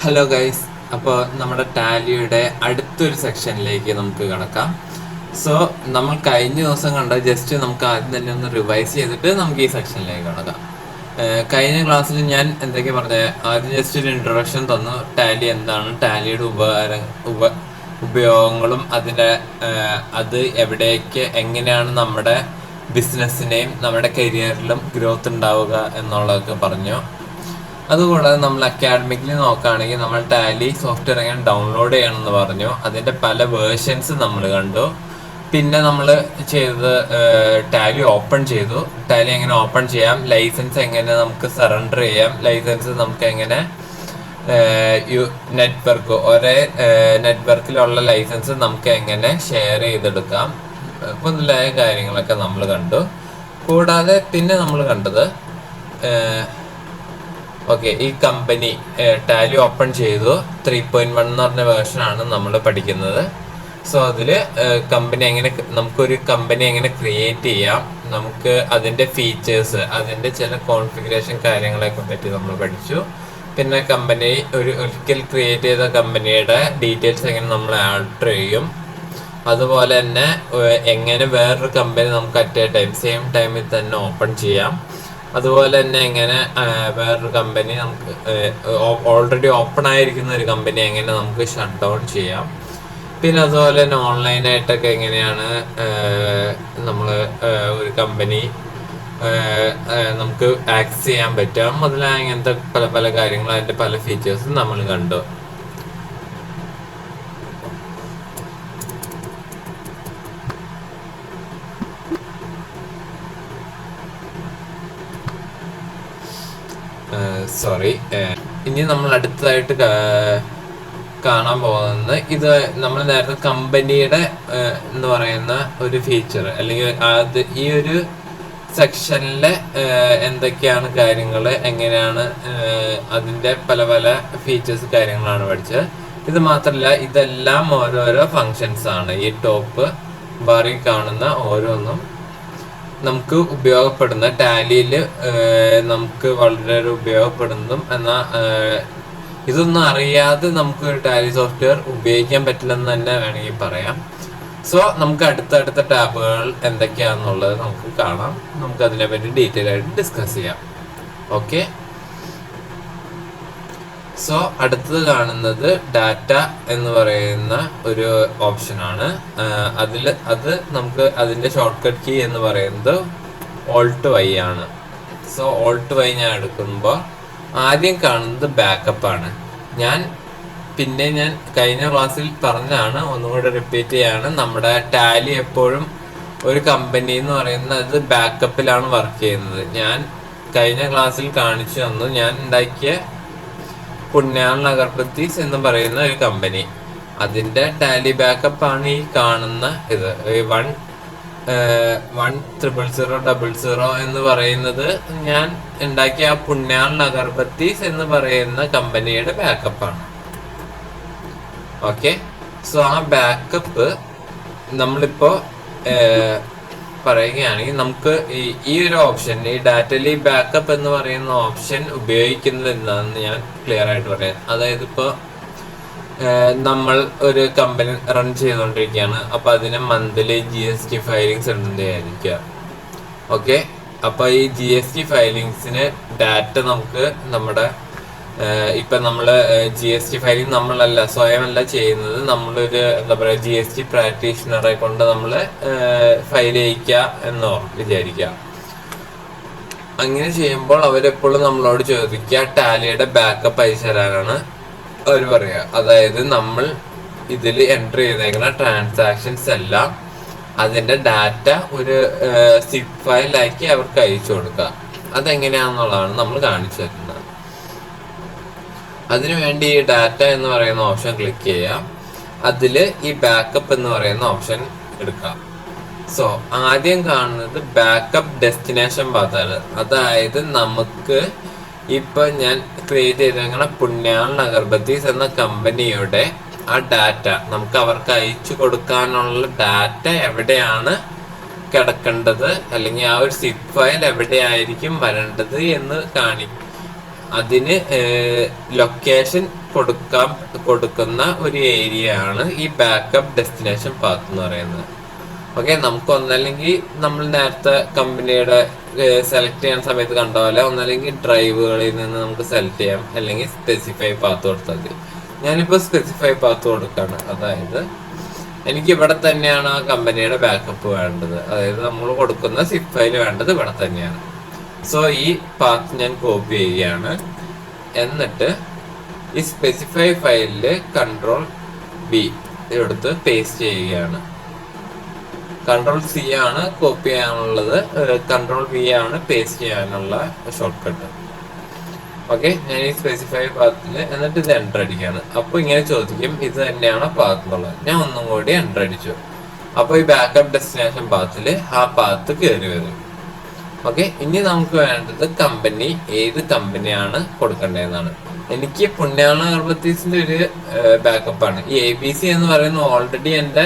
Hello guys, അപ്പോൾ നമ്മുടെ ടാലിയുടെ അടുത്തൊരു സെക്ഷനിലേക്ക് നമുക്ക് കിടക്കാം. സോ നമ്മൾ കഴിഞ്ഞ ദിവസം കണ്ട ജസ്റ്റ് നമുക്ക് ആദ്യം തന്നെ ഒന്ന് റിവൈസ് ചെയ്തിട്ട് നമുക്ക് ഈ സെക്ഷനിലേക്ക് കിടക്കാം. കഴിഞ്ഞ ക്ലാസ്സിൽ ഞാൻ എന്തൊക്കെ പറഞ്ഞത്, ആദ്യം ജസ്റ്റ് ഒരു ഇൻട്രൊഡക്ഷൻ തന്നു. ടാലി എന്താണ്, ടാലിയുടെ ഉപയോഗങ്ങളും അത് എവിടേക്ക് എങ്ങനെയാണ് നമ്മുടെ ബിസിനസ്സിനെയും നമ്മുടെ കരിയറിലും ഗ്രോത്ത് ഉണ്ടാവുക എന്നുള്ളതൊക്കെ പറഞ്ഞു. അതുകൂടാതെ നമ്മൾ അക്കാഡമിക്കലി നോക്കുകയാണെങ്കിൽ നമ്മൾ ടാലി സോഫ്റ്റ്വെയർ എങ്ങനെ ഡൗൺലോഡ് ചെയ്യണമെന്ന് പറഞ്ഞു. അതിൻ്റെ പല വേർഷൻസ് നമ്മൾ കണ്ടു. പിന്നെ നമ്മൾ ചെയ്തത് ടാലി ഓപ്പൺ ചെയ്തു. ടാലി എങ്ങനെ ഓപ്പൺ ചെയ്യാം, ലൈസൻസ് എങ്ങനെ നമുക്ക് സറണ്ടർ ചെയ്യാം, ലൈസൻസ് നമുക്ക് എങ്ങനെ ഒരേ നെറ്റ്വർക്കിലുള്ള ലൈസൻസ് നമുക്ക് എങ്ങനെ ഷെയർ ചെയ്തെടുക്കാം, മുതലായ കാര്യങ്ങളൊക്കെ നമ്മൾ കണ്ടു. കൂടാതെ പിന്നെ നമ്മൾ കണ്ടത് ഈ കമ്പനി ടാലി ഓപ്പൺ ചെയ്തു. 3.1 എന്ന് പറഞ്ഞ വേർഷനാണ് നമ്മൾ പഠിക്കുന്നത്. സോ അതിൽ നമുക്കൊരു കമ്പനി എങ്ങനെ ക്രിയേറ്റ് ചെയ്യാം, നമുക്ക് അതിൻ്റെ ഫീച്ചേഴ്സ്, അതിൻ്റെ ചില കോൺഫിഗറേഷൻ കാര്യങ്ങളെയൊക്കെ പറ്റി നമ്മൾ പഠിച്ചു. പിന്നെ ഒരിക്കൽ ക്രിയേറ്റ് ചെയ്ത കമ്പനിയുടെ ഡീറ്റെയിൽസ് എങ്ങനെ നമ്മൾ ആൾട്ടർ ചെയ്യും, അതുപോലെ തന്നെ എങ്ങനെ വേറൊരു കമ്പനി നമുക്ക് സെയിം ടൈമിൽ തന്നെ ഓപ്പൺ ചെയ്യാം, അതുപോലെ തന്നെ എങ്ങനെ വേറൊരു കമ്പനി നമുക്ക് ഓൾറെഡി ഓപ്പൺ ആയിരിക്കുന്ന ഒരു കമ്പനി എങ്ങനെ നമുക്ക് ഷട്ട് ഡൗൺ ചെയ്യാം. പിന്നെ അതുപോലെ തന്നെ ഓൺലൈനായിട്ടൊക്കെ എങ്ങനെയാണ് നമ്മൾ ഒരു കമ്പനി നമുക്ക് ആക്സസ് ചെയ്യാൻ പറ്റാം, മുതലായ അങ്ങനത്തെ പല പല കാര്യങ്ങളും അതിൻ്റെ പല ഫീച്ചേഴ്സും നമ്മൾ കണ്ടു. ഇനി നമ്മൾ അടുത്തതായിട്ട് കാണാൻ പോകുന്നത് ഇത് നമ്മൾ നേരത്തെ കമ്പനിയുടെ എന്ന് പറയുന്ന ഒരു ഫീച്ചർ, അല്ലെങ്കിൽ ഈ ഒരു സെക്ഷനിലെ എന്തൊക്കെയാണ് കാര്യങ്ങൾ, എങ്ങനെയാണ് അതിൻ്റെ പല പല ഫീച്ചേഴ്സ് കാര്യങ്ങളാണ് പഠിച്ചത്. ഇത് മാത്രമല്ല, ഇതെല്ലാം ഓരോരോ ഫങ്ഷൻസ് ആണ്. ഈ ടോപ്പ് ബാറിൽ കാണുന്ന ഓരോന്നും നമുക്ക് ഉപയോഗപ്പെടുന്ന ടാലിയിൽ നമുക്ക് വളരെ ഉപയോഗപ്പെടുന്നതും, എന്നാൽ ഇതൊന്നും അറിയാതെ നമുക്ക് ഒരു ടാലി സോഫ്റ്റ്വെയർ ഉപയോഗിക്കാൻ പറ്റില്ലെന്ന് തന്നെ വേണമെങ്കിൽ പറയാം. സോ നമുക്ക് അടുത്തടുത്ത ടാബുകൾ എന്തൊക്കെയാണെന്നുള്ളത് നമുക്ക് കാണാം. നമുക്ക് അതിനെപ്പറ്റി ഡീറ്റെയിൽ ആയിട്ട് ഡിസ്കസ് ചെയ്യാം. ഓക്കെ, സോ അടുത്തത് കാണുന്നത് ഡാറ്റ എന്ന് പറയുന്ന ഒരു ഓപ്ഷനാണ്. അത് നമുക്ക് അതിൻ്റെ ഷോർട്ട് കട്ട് കീ എന്ന് പറയുന്നത് Alt Y ആണ്. സോ Alt Y ഞാൻ എടുക്കുമ്പോൾ ആദ്യം കാണുന്നത് ബാക്കപ്പ് ആണ്. ഞാൻ കഴിഞ്ഞ ക്ലാസ്സിൽ പറഞ്ഞാണ്, ഒന്നുകൂടെ റിപ്പീറ്റ് ചെയ്യാണ്, നമ്മുടെ ടാലി എപ്പോഴും ഒരു കമ്പനി എന്ന് പറയുന്നത് ബാക്കപ്പിലാണ് വർക്ക് ചെയ്യുന്നത്. ഞാൻ കഴിഞ്ഞ ക്ലാസ്സിൽ കാണിച്ചു തന്നു, ഞാൻ ഉണ്ടാക്കിയ പുണ്യാൾ അഗർബത്തീസ് എന്ന് പറയുന്ന ഒരു കമ്പനി, അതിൻ്റെ ടാലി ബാക്കപ്പ് ആണ് ഈ കാണുന്ന ഇത് 1000000 എന്ന് പറയുന്നത്. ഞാൻ ഉണ്ടാക്കിയ ആ പുണ്യാൾ അഗർബത്തീസ് എന്ന് പറയുന്ന കമ്പനിയുടെ ബാക്കപ്പാണ്. ഓക്കെ, സോ ആ ബാക്കപ്പ് നമ്മളിപ്പോൾ പറയുകയാണെങ്കിൽ നമുക്ക് ഈ ഒരു ഓപ്ഷൻ, ഈ ഡാറ്റലി ബാക്കപ്പ് എന്ന് പറയുന്ന ഓപ്ഷൻ ഉപയോഗിക്കുന്നത് എന്താണെന്ന് ഞാൻ ക്ലിയർ ആയിട്ട് പറയാം. അതായത് ഇപ്പോൾ നമ്മൾ ഒരു കമ്പനി റൺ ചെയ്തുകൊണ്ടിരിക്കുകയാണ്. അപ്പോൾ അതിന് മന്ത്ലി GST ഫയലിങ്സ് ഉണ്ടെന്നായിരിക്കുക. ഓക്കെ, അപ്പോൾ ഈ GST ഫയലിങ്സിന് ഡാറ്റ നമുക്ക് നമ്മുടെ ഇപ്പം നമ്മൾ GST ഫയലിംഗ് നമ്മളല്ല, സ്വയമല്ല ചെയ്യുന്നത്. നമ്മളൊരു GST പ്രാക്ടീഷണറെ കൊണ്ട് നമ്മൾ ഫയൽ ചെയ്യിക്കുക എന്നോ വിചാരിക്കുക. അങ്ങനെ ചെയ്യുമ്പോൾ അവരെപ്പോഴും നമ്മളോട് ചോദിക്കുക ടാലിയുടെ ബാക്കപ്പ് അയച്ചു തരാനാണ് അവർ പറയുക. അതായത് നമ്മൾ ഇതിൽ എൻ്റർ ചെയ്തേക്കുന്ന ട്രാൻസാക്ഷൻസ് എല്ലാം അതിൻ്റെ ഡാറ്റ ഒരു സിപ്പ് ഫയലാക്കി അവർക്ക് അയച്ചു കൊടുക്കുക. അതെങ്ങനെയാണെന്നുള്ളതാണ് നമ്മൾ കാണിച്ചു തരുന്നത്. അതിനുവേണ്ടി ഈ ഡാറ്റ എന്ന് പറയുന്ന ഓപ്ഷൻ ക്ലിക്ക് ചെയ്യാം. അതിൽ ഈ ബാക്കപ്പ് എന്ന് പറയുന്ന ഓപ്ഷൻ എടുക്കാം. സോ ആദ്യം കാണുന്നത് ബാക്കപ്പ് ഡെസ്റ്റിനേഷൻ പാത്താണ്. അതായത് നമുക്ക് ഇപ്പം ഞാൻ ക്രിയേറ്റ് ചെയ്തേക്കുന്ന പുണ്യാൾ അഗർബത്തീസ് എന്ന കമ്പനിയുടെ ആ ഡാറ്റ നമുക്ക് അവർക്ക് അയച്ചു കൊടുക്കാനുള്ള ഡാറ്റ എവിടെയാണ് കിടക്കേണ്ടത്, അല്ലെങ്കിൽ ആ ഒരു സിപ്പ് ഫയൽ എവിടെയായിരിക്കും വരേണ്ടത് എന്ന് അതിന് ലൊക്കേഷൻ കൊടുക്കുന്ന ഒരു ഏരിയ ആണ് ഈ ബാക്കപ്പ് ഡെസ്റ്റിനേഷൻ പാത്ത് എന്ന് പറയുന്നത്. ഓക്കെ, നമുക്ക് ഒന്നല്ലെങ്കിൽ നമ്മൾ നേരത്തെ കമ്പനിയുടെ സെലക്ട് ചെയ്യാൻ സമയത്ത് കണ്ട പോലെ ഒന്നല്ലെങ്കിൽ ഡ്രൈവുകളിൽ നിന്ന് നമുക്ക് സെലക്ട് ചെയ്യാം, അല്ലെങ്കിൽ സ്പെസിഫൈ പാത്ത് കൊടുത്താൽ മതി. ഞാനിപ്പോൾ സ്പെസിഫൈ പാത്ത് കൊടുക്കാണ്. അതായത് എനിക്ക് ഇവിടെ തന്നെയാണ് ആ കമ്പനിയുടെ ബാക്കപ്പ് വേണ്ടത്, അതായത് നമ്മൾ കൊടുക്കുന്ന സിപ്പ് ഫയൽ വേണ്ടത് ഇവിടെ തന്നെയാണ്. സോ ഈ പാത്ത് ഞാൻ കോപ്പി ചെയ്യുകയാണ്. എന്നിട്ട് ഈ സ്പെസിഫൈ ഫയലില് Ctrl+B എടുത്ത് പേസ്റ്റ് ചെയ്യുകയാണ്. Ctrl+C ആണ് കോപ്പി ചെയ്യാനുള്ളത്, Ctrl+V ആണ് പേസ്റ്റ് ചെയ്യാനുള്ള ഷോർട്ട് കട്ട്. ഓക്കെ, ഞാൻ ഈ സ്പെസിഫൈ പാത്തില് എന്നിട്ട് ഇത് എൻ്റർ അടിക്കുകയാണ്. അപ്പോൾ ഇങ്ങനെ ചോദിക്കും ഇത് തന്നെയാണ് പാത്ത് എന്നുള്ളത്. ഞാൻ ഒന്നും കൂടി എൻ്റർ അടിച്ചു. അപ്പോൾ ഈ ബാക്കപ്പ് ഡെസ്റ്റിനേഷൻ പാത്തില് ആ പാത്ത് കയറി വരും. ഓക്കെ, ഇനി നമുക്ക് വേണ്ടത് കമ്പനി, ഏത് കമ്പനിയാണ് കൊടുക്കേണ്ടതെന്നാണ്. എനിക്ക് പുണ്യാള അഗർബത്തീസിന്റെ ഒരു ബാക്കപ്പാണ്. ഈ ABC എന്ന് പറയുന്നത് ഓൾറെഡി എൻ്റെ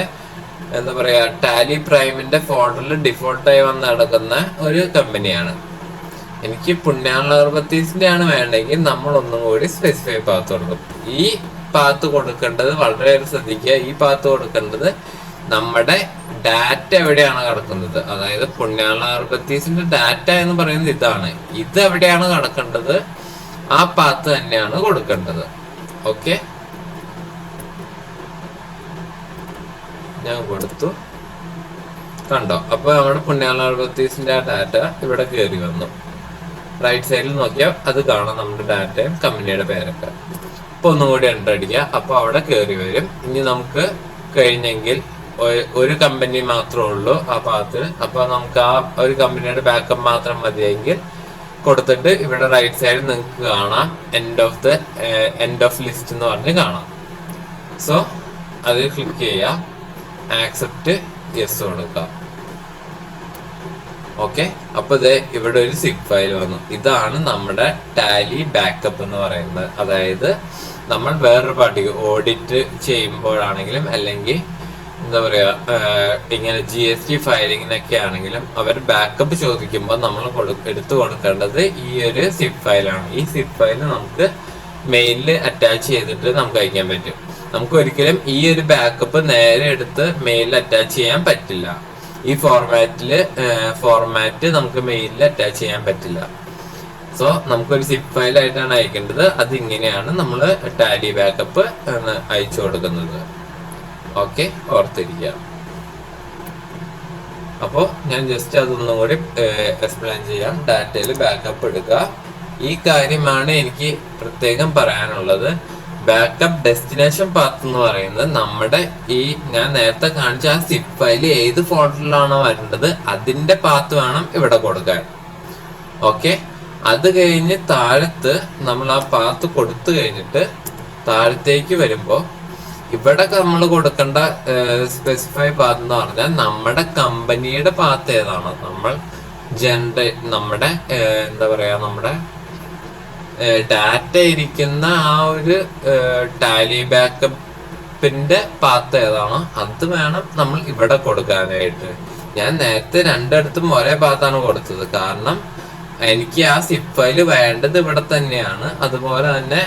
എന്താ പറയാ ടാലി പ്രൈമിന്റെ ഫോൾഡറിൽ ഡിഫോൾട്ടായി വന്ന് നടക്കുന്ന ഒരു കമ്പനിയാണ്. എനിക്ക് പുണ്യാള അഗർബത്തീസിന്റെ ആണ് വേണ്ടെങ്കിൽ നമ്മൾ ഒന്നും കൂടി സ്പെസിഫൈ പാത്ത് കൊടുക്കും. ഈ പാത്ത് കൊടുക്കേണ്ടത് വളരെ ശ്രദ്ധിക്കുക. ഈ പാത്ത് കൊടുക്കേണ്ടത് നമ്മുടെ ഡാറ്റ എവിടെയാണ് കിടക്കുന്നത്, അതായത് പുണ്യാള അഗർബത്തീസിന്റെ ഡാറ്റ എന്ന് പറയുന്നത് ഇതാണ്. ഇത് എവിടെയാണ് കിടക്കേണ്ടത് ആ പാത്ത് തന്നെയാണ് കൊടുക്കേണ്ടത്. ഓക്കെ, ഞാൻ കൊടുത്തു, കണ്ടോ? അപ്പൊ നമ്മുടെ പുണ്യാള അഗർബത്തീസിന്റെ ആ ഡാറ്റ ഇവിടെ കയറി വന്നു. റൈറ്റ് സൈഡിൽ നോക്കിയാൽ അത് കാണാം, നമ്മുടെ ഡാറ്റയും കമ്പനിയുടെ പേരൊക്കെ. അപ്പൊ ഒന്നും കൂടി എൻ്റർ അടിക്കുക, അപ്പൊ അവിടെ കയറി വരും. ഇനി നമുക്ക് കഴിഞ്ഞെങ്കിൽ ഒരു കമ്പനി മാത്രമേ ഉള്ളൂ ആ പാത്ത്. അപ്പൊ നമുക്ക് ആ ഒരു കമ്പനിയുടെ ബാക്കപ്പ് മാത്രം മതിയെങ്കിൽ കൊടുത്തിട്ട് ഇവിടെ റൈറ്റ് സൈഡിൽ നിങ്ങൾക്ക് കാണാം എൻഡ് ഓഫ് ലിസ്റ്റ് എന്ന് പറഞ്ഞ് കാണാം. സോ അത് ക്ലിക്ക് ചെയ്യാം, ആക്സെപ്റ്റ് യെസ് കൊടുക്കാം. ഓക്കെ, അപ്പൊ ഇത് ഇവിടെ ഒരു സിപ്പ് ഫയൽ വന്നു. ഇതാണ് നമ്മുടെ ടാലി ബാക്കപ്പ് എന്ന് പറയുന്നത്. അതായത് നമ്മൾ വേറൊരു പാർട്ടിക്ക് ഓഡിറ്റ് ചെയ്യുമ്പോഴാണെങ്കിലും അല്ലെങ്കിൽ എന്താ പറയാ ഇങ്ങനെ GST ഫയലിങ്ങിനൊക്കെ ആണെങ്കിലും അവർ ബാക്കപ്പ് ചോദിക്കുമ്പോൾ നമ്മൾ എടുത്തു കൊടുക്കേണ്ടത് ഈ ഒരു സിപ്പ് ഫയലാണ്. ഈ സിപ്പ് ഫയൽ നമുക്ക് മെയിലിൽ അറ്റാച്ച് ചെയ്തിട്ട് നമുക്ക് അയക്കാൻ പറ്റും. നമുക്ക് ഒരിക്കലും ഈ ഒരു ബാക്കപ്പ് നേരെ എടുത്ത് മെയിലിൽ അറ്റാച്ച് ചെയ്യാൻ പറ്റില്ല. ഈ ഫോർമാറ്റ് നമുക്ക് മെയിലിൽ അറ്റാച്ച് ചെയ്യാൻ പറ്റില്ല. സോ നമുക്കൊരു സിപ്പ് ഫയൽ ആയിട്ടാണ് അയക്കേണ്ടത്. അതിങ്ങനെയാണ് നമ്മൾ ടാലി ബാക്കപ്പ് അയച്ചു കൊടുക്കുന്നത്. ഓക്കെ, ഓർത്തിരിക്കുക. അപ്പോൾ ഞാൻ ജസ്റ്റ് അതൊന്നും കൂടി എക്സ്പ്ലെയിൻ ചെയ്യാം. ഡാറ്റയിൽ ബാക്കപ്പ് എടുക്കുക. ഈ കാര്യമാണ് എനിക്ക് പ്രത്യേകം പറയാനുള്ളത്. ബാക്കപ്പ് ഡെസ്റ്റിനേഷൻ പാത്ത് എന്ന് പറയുന്നത് നമ്മുടെ ഈ ഞാൻ നേരത്തെ കാണിച്ച ആ സിപ്പ് ഫയൽ ഏത് ഫോൾഡറിലാണോ വരേണ്ടത് അതിന്റെ പാത്ത് വേണം ഇവിടെ കൊടുക്കാൻ. ഓക്കെ, അത് കഴിഞ്ഞ് താഴത്ത് നമ്മൾ ആ പാത്ത് കൊടുത്തു കഴിഞ്ഞിട്ട് താഴത്തേക്ക് വരുമ്പോൾ ഇവിടെ നമ്മൾ കൊടുക്കേണ്ട സ്പെസിഫൈ പാത്ത് എന്ന് പറഞ്ഞാൽ നമ്മുടെ കമ്പനിയുടെ പാത്ത് ഏതാണോ നമ്മൾ നമ്മുടെ എന്താ പറയാ നമ്മുടെ ഡാറ്റ ഇരിക്കുന്ന ആ ഒരു ടാലി ബാക്കപ്പിന്റെ പാത്ത് ഏതാണോ അത് വേണം നമ്മൾ ഇവിടെ കൊടുക്കാനായിട്ട്. ഞാൻ നേരത്തെ രണ്ടിടത്തും ഒരേ പാത്താണ് കൊടുത്തത്, കാരണം എനിക്ക് ആ സിപ്പ് ഫയൽ വേണ്ടത് ഇവിടെ തന്നെയാണ്. അതുപോലെ തന്നെ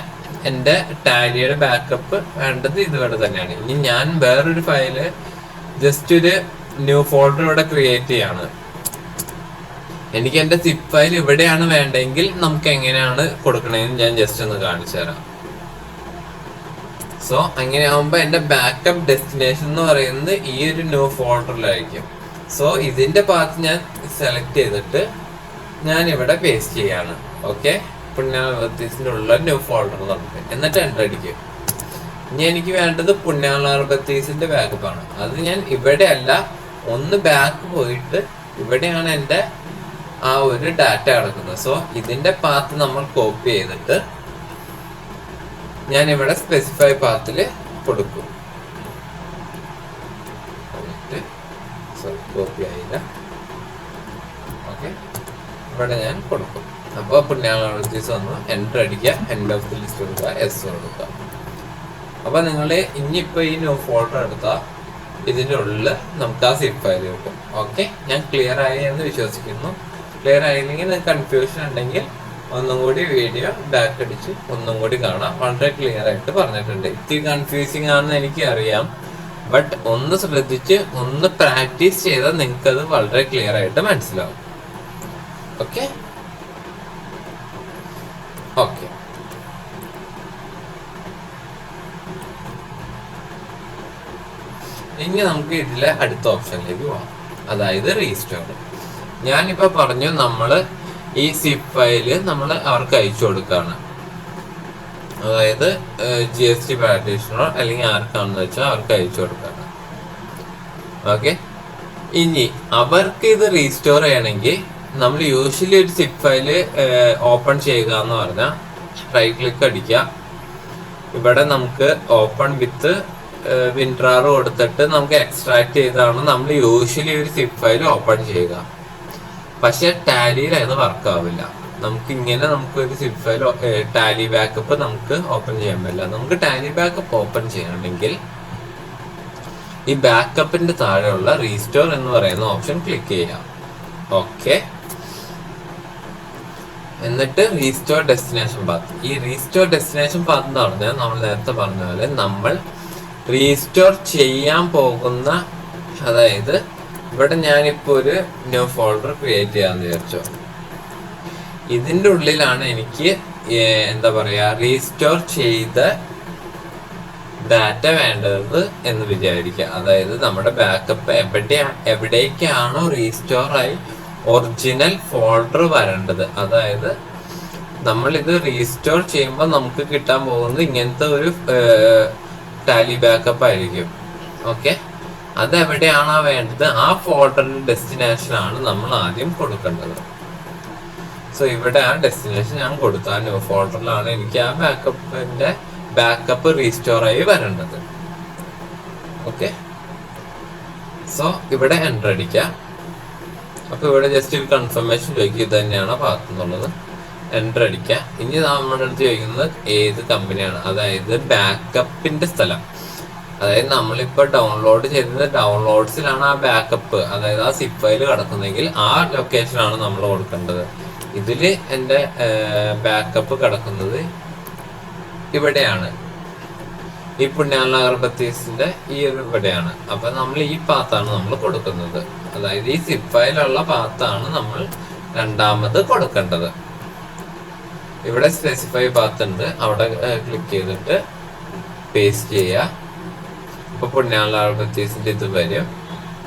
എൻ്റെ ടാലിയുടെ ബാക്കപ്പ് വേണ്ടത് ഇതിവിടെ തന്നെയാണ്. ഇനി ഞാൻ വേറൊരു ഫയല് ജസ്റ്റ് ഒരു ന്യൂ ഫോൾഡർ ഇവിടെ ക്രിയേറ്റ് ചെയ്യാണ്. എനിക്ക് എൻ്റെ സിപ്പ് ഫയൽ ഇവിടെയാണ് വേണ്ടെങ്കിൽ നമുക്ക് എങ്ങനെയാണ് കൊടുക്കണതെന്ന് ഞാൻ ജസ്റ്റ് ഒന്ന് കാണിച്ചു തരാം. സോ അങ്ങനെ ആകുമ്പോൾ എൻ്റെ ബാക്കപ്പ് ഡെസ്റ്റിനേഷൻ എന്ന് പറയുന്നത് ഈ ഒരു ന്യൂ ഫോൾഡറിലായിരിക്കും. സോ ഇതിന്റെ പാത്ത് ഞാൻ സെലക്ട് ചെയ്തിട്ട് ഞാൻ ഇവിടെ പേസ്റ്റ് ചെയ്യാണ്. ഓക്കെ, പുണ്യാളബത്തീസിന്റെ ഉള്ള ന്യൂ ഫോൾഡർ നമുക്ക് എന്നിട്ട് എൻ്റർ അടിക്കും. ഇനി എനിക്ക് വേണ്ടത് പുണ്യാളബത്തീസിന്റെ ബാക്കപ്പാണ്. അത് ഞാൻ ഇവിടെ അല്ല, ഒന്ന് ബാക്ക് പോയിട്ട് ഇവിടെയാണ് എൻ്റെ ആ ഒരു ഡാറ്റ കിടക്കുന്നത്. സോ ഇതിന്റെ പാത്ത് നമ്മൾ കോപ്പി ചെയ്തിട്ട് ഞാൻ ഇവിടെ സ്പെസിഫൈ പാത്തിൽ കൊടുക്കും. കോപ്പി ആയില്ല. ഓക്കെ, ഇവിടെ ഞാൻ കൊടുക്കും. അപ്പോൾ പുണ്യാളബത്തീസ് വന്നു, എൻ്റർ അടിക്കുക, എൻഡ് ഓഫ് ദി ലിസ്റ്റ് കൊടുക്കുക, എസ് കൊടുക്കുക. അപ്പൊ നിങ്ങൾ ഇനിയിപ്പോ ഈ ന്യൂ ഫോൾഡർ എടുത്താൽ ഇതിന്റെ ഉള്ളിൽ നമുക്ക് ആ സിപ്പ് ഫയൽ കിട്ടും. ഓക്കെ, ഞാൻ ക്ലിയർ ആയി എന്ന് വിശ്വസിക്കുന്നു. ക്ലിയർ ആയില്ലെങ്കിൽ കൺഫ്യൂഷൻ ഉണ്ടെങ്കിൽ ഒന്നും കൂടി വീഡിയോ ബാക്ക് അടിച്ച് ഒന്നും കൂടി കാണാം. വളരെ ക്ലിയർ ആയിട്ട് പറഞ്ഞിട്ടുണ്ട്. ഇത്തിരി കൺഫ്യൂസിങ് ആണെന്ന് എനിക്ക് അറിയാം, ബട്ട് ഒന്ന് ശ്രദ്ധിച്ച് ഒന്ന് പ്രാക്ടീസ് ചെയ്താൽ നിങ്ങൾക്കത് വളരെ ക്ലിയർ ആയിട്ട് മനസ്സിലാവും. ഓക്കെ ഓക്കെ ഇനി നമുക്ക് ഇതിലെ അടുത്ത ഓപ്ഷനിലേക്ക് പോവാം, അതായത് റീസ്റ്റോർ. ഞാനിപ്പോ പറഞ്ഞു നമ്മള് ഈ സിപ്പ് ഫയല് നമ്മൾ അവർക്ക് അയച്ചു കൊടുക്കാണ്, അതായത് GST പ്രാക്ടീഷണറോ അല്ലെങ്കിൽ ആർക്കാണെന്ന് വെച്ചാൽ അവർക്ക് അയച്ചു കൊടുക്കാണ്. ഓക്കെ, ഇനി അവർക്ക് ഇത് റീസ്റ്റോർ ചെയ്യണമെങ്കിൽ നമ്മൾ യൂഷ്വലി ഒരു സിപ്പ് ഫയല് ഓപ്പൺ ചെയ്യുക എന്ന് പറഞ്ഞാൽ റൈറ്റ് ക്ലിക്ക് അടിക്കുക. ഇവിടെ നമുക്ക് ഓപ്പൺ വിത്ത് വിൻഡ്രാർ കൊടുത്തിട്ട് നമുക്ക് എക്സ്ട്രാക്ട് ചെയ്താണ് നമ്മൾ യൂഷ്വലി ഒരു സിപ്പ് ഫയൽ ഓപ്പൺ ചെയ്യുക. പക്ഷെ ടാലിയിൽ അത് വർക്ക് ആവില്ല. നമുക്ക് ഇങ്ങനെ നമുക്കൊരു സിപ്പ് ഫയൽ ടാലി ബാക്കപ്പ് നമുക്ക് ഓപ്പൺ ചെയ്യാൻ പറ്റില്ല. നമുക്ക് ടാലി ബാക്കപ്പ് ഓപ്പൺ ചെയ്യണമെങ്കിൽ ഈ ബാക്കപ്പിന്റെ താഴെയുള്ള റീസ്റ്റോർ എന്ന് പറയുന്ന ഓപ്ഷൻ ക്ലിക്ക് ചെയ്യാം. ഓക്കെ, എന്നിട്ട് റീസ്റ്റോർ ഡെസ്റ്റിനേഷൻ പാത്ത്. ഈ റീസ്റ്റോർ ഡെസ്റ്റിനേഷൻ പാത്ത് എന്ന് പറഞ്ഞാൽ നമ്മൾ നേരത്തെ പറഞ്ഞ പോലെ നമ്മൾ റീസ്റ്റോർ ചെയ്യാൻ പോകുന്ന, അതായത് ഇവിടെ ഞാനിപ്പോൾ ഒരു ന്യൂ ഫോൾഡർ ക്രിയേറ്റ് ചെയ്യാന്ന് വിചാരിച്ചോ. ഇതിൻ്റെ ഉള്ളിലാണ് എനിക്ക് എന്താ പറയുക റീസ്റ്റോർ ചെയ്ത ഡാറ്റ വേണ്ടത് എന്ന് വിചാരിക്കുക. അതായത് നമ്മുടെ ബാക്കപ്പ് എവിടേക്കാണോ റീസ്റ്റോർ ആയി ഒറിജിനൽ ഫോൾഡർ വരേണ്ടത്, അതായത് നമ്മളിത് റീസ്റ്റോർ ചെയ്യുമ്പോൾ നമുക്ക് കിട്ടാൻ പോകുന്നത് ഇങ്ങനത്തെ ഒരു ടാലി ബാക്കപ്പ് ആയിരിക്കും. ഓക്കെ, അതെവിടെയാണോ വേണ്ടത് ആ ഫോൾഡറിന്റെ ഡെസ്റ്റിനേഷൻ ആണ് നമ്മൾ ആദ്യം കൊടുക്കേണ്ടത്. സോ ഇവിടെ ആ ഡെസ്റ്റിനേഷൻ ഞാൻ കൊടുത്തു. ആ ന്യൂ ഫോൾഡറിലാണ് എനിക്ക് ആ ബാക്കപ്പ് റീസ്റ്റോർ ആയി വരേണ്ടത്. ഓക്കെ, സോ ഇവിടെ എൻ്റർ അടിക്കാം. അപ്പൊ ഇവിടെ ജസ്റ്റ് ഒരു കൺഫർമേഷൻ ചോദിക്കും ഇത് തന്നെയാണ് പാത്ത് എന്നുള്ളത്. എൻ്റർ അടിക്കുക. ഇനി നമ്മുടെ അടുത്ത് ചോദിക്കുന്നത് ഏത് കമ്പനിയാണ്, അതായത് ബാക്കപ്പിന്റെ സ്ഥലം. അതായത് നമ്മളിപ്പോ ഡൗൺലോഡ് ചെയ്തത് ഡൗൺലോഡ്സിലാണ് ആ ബാക്കപ്പ്, അതായത് ആ സിപ്പ് ഫയൽ കിടക്കുന്നെങ്കിൽ ആ ലൊക്കേഷനാണ് നമ്മൾ കൊടുക്കേണ്ടത്. ഇതില് എൻ്റെ ബാക്കപ്പ് കിടക്കുന്നത് ഇവിടെയാണ്, ഈ പുണ്യാള അഗർബത്തീസിന്റെ ഈ ഒരു ഇവിടെയാണ്. അപ്പൊ നമ്മൾ ഈ പാത്താണ് നമ്മൾ കൊടുക്കുന്നത്, അതായത് ഈ സിപ്പ് ഫയലുള്ള പാത്താണ് നമ്മൾ രണ്ടാമത് കൊടുക്കേണ്ടത്. ഇവിടെ സ്പെസിഫൈ പാത്ത് ഉണ്ട്, അവിടെ ക്ലിക്ക് ചെയ്തിട്ട് പേസ്റ്റ് ചെയ്യുക. ഇപ്പൊ പുണ്യാള അഗർബത്തീസിന്റെ ഇത് വരും.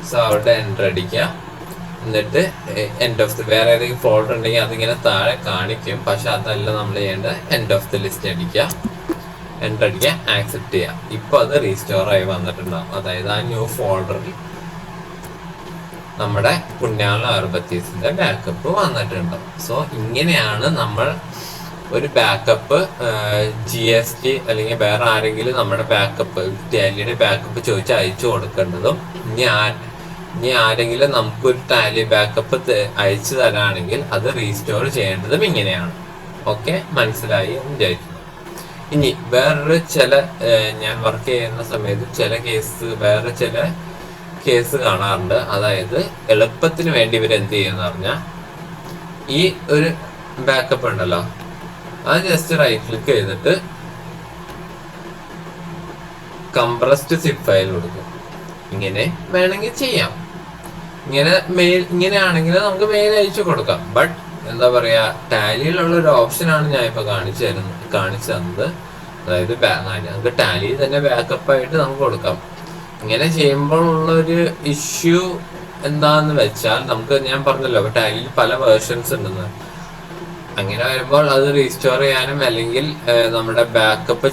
സോ അവിടെ എൻ്റർ അടിക്കുക. എന്നിട്ട് എൻഡ് ഓഫ് ദി, വേറെ ഏതെങ്കിലും ഫോൾഡർ ഉണ്ടെങ്കിൽ അതിങ്ങനെ താഴെ കാണിക്കും, പക്ഷെ അതല്ല നമ്മൾ ചെയ്യേണ്ടത്. എൻഡ് ഓഫ് ദി ലിസ്റ്റ് അടിക്കുക, എൻ്റർ അടിക്കുക, ആക്സെപ്റ്റ് ചെയ്യുക. ഇപ്പൊ അത് റീസ്റ്റോർ ആയി വന്നിട്ടുണ്ടാവും, അതായത് ആ ന്യൂ ഫോൾഡറിൽ നമ്മുടെ പുണ്യാള അഗർബത്തീസിന്റെ ബാക്കപ്പ് വന്നിട്ടുണ്ടാവും. സോ ഇങ്ങനെയാണ് നമ്മൾ ഒരു ബാക്കപ്പ് GST അല്ലെങ്കിൽ വേറെ ആരെങ്കിലും നമ്മുടെ ബാക്കപ്പ് ടാലിയുടെ ബാക്കപ്പ് ചോദിച്ച് അയച്ചു കൊടുക്കേണ്ടതും. ഇനി ആരെങ്കിലും നമുക്കൊരു ടാലി ബാക്കപ്പ് അയച്ചു തരാണെങ്കിൽ അത് റീസ്റ്റോർ ചെയ്യേണ്ടതും ഇങ്ങനെയാണ്. ഓക്കെ, മനസ്സിലായി എന്ന് വിചാരിക്കുന്നു. ഇനി വേറൊരു ഞാൻ വർക്ക് ചെയ്യുന്ന സമയത്ത് വേറെ ചില കേസ് കാണാറുണ്ട്. അതായത് എളുപ്പത്തിന് വേണ്ടി ഇവരെന്ത് ചെയ്യുന്ന പറഞ്ഞാൽ ഈ ഒരു ബാക്കപ്പ് ഉണ്ടല്ലോ, അത് ജസ്റ്റ് റൈറ്റ് ക്ലിക്ക് ചെയ്തിട്ട് കംപ്രസ്ഡ് സിപ്പ് ഫയൽ കൊടുക്കും. ഇങ്ങനെ വേണമെങ്കിൽ ചെയ്യാം. ഇങ്ങനെയാണെങ്കിൽ നമുക്ക് മെയിൽ അയച്ചു കൊടുക്കാം. ബട്ട് എന്താ പറയാ, ടാലിയിലുള്ള ഒരു ഓപ്ഷനാണ് ഞാൻ ഇപ്പൊ കാണിച്ചു തന്നത്. അതായത് നമുക്ക് ടാലിയിൽ തന്നെ ബാക്കപ്പ് ആയിട്ട് നമുക്ക് കൊടുക്കാം. ഇങ്ങനെ ചെയ്യുമ്പോൾ ഉള്ളൊരു ഇഷ്യൂ എന്താന്ന് വെച്ചാൽ, ഞാൻ പറഞ്ഞല്ലോ ടാലിയിൽ പല വേർഷൻസ് ഉണ്ടെന്ന്. അങ്ങനെ വരുമ്പോൾ അത് റീസ്റ്റോർ ചെയ്യാനും അല്ലെങ്കിൽ നമ്മുടെ ബാക്കപ്പ്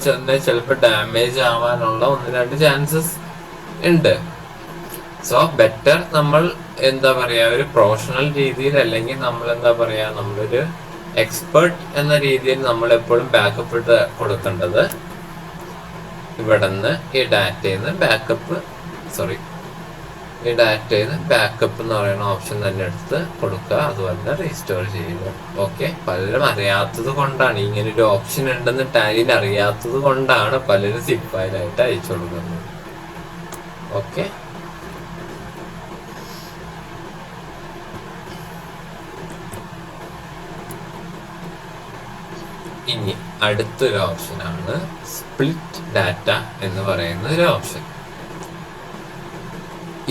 ചിലപ്പോൾ ഡാമേജ് ആവാനുള്ള 1-2 ചാൻസസ് ഉണ്ട്. സോ ബെറ്റർ നമ്മൾ എന്താ പറയാ ഒരു പ്രൊഫഷണൽ രീതിയിൽ, അല്ലെങ്കിൽ നമ്മൾ എന്താ പറയാ നമ്മളൊരു എക്സ്പെർട്ട് എന്ന രീതിയിൽ നമ്മൾ എപ്പോഴും ബാക്കപ്പ് ഇട്ട് കൊടുക്കേണ്ടത് ഇവിടെ നിന്ന് ഈ ഡാറ്റയിൽ നിന്ന് ബാക്കപ്പ് എന്ന് പറയുന്ന ഓപ്ഷൻ തന്നെ എടുത്ത് കൊടുക്കുക, അതുപോലെ റീസ്റ്റോർ ചെയ്യുക. ഓക്കെ, പലരും അറിയാത്തത് കൊണ്ടാണ്, ഇങ്ങനെ ഒരു ഓപ്ഷൻ ഉണ്ടെന്ന് ടാലിയിൽ അറിയാത്തത് കൊണ്ടാണ് പലരും സിപ്പ് ഫയലായിട്ട് അയച്ചു കൊടുക്കുന്നത്. ഓക്കെ, ഇനി അടുത്തൊരു ഓപ്ഷനാണ് സ്പ്ലിറ്റ് ഡാറ്റ എന്ന് പറയുന്ന ഒരു ഓപ്ഷൻ.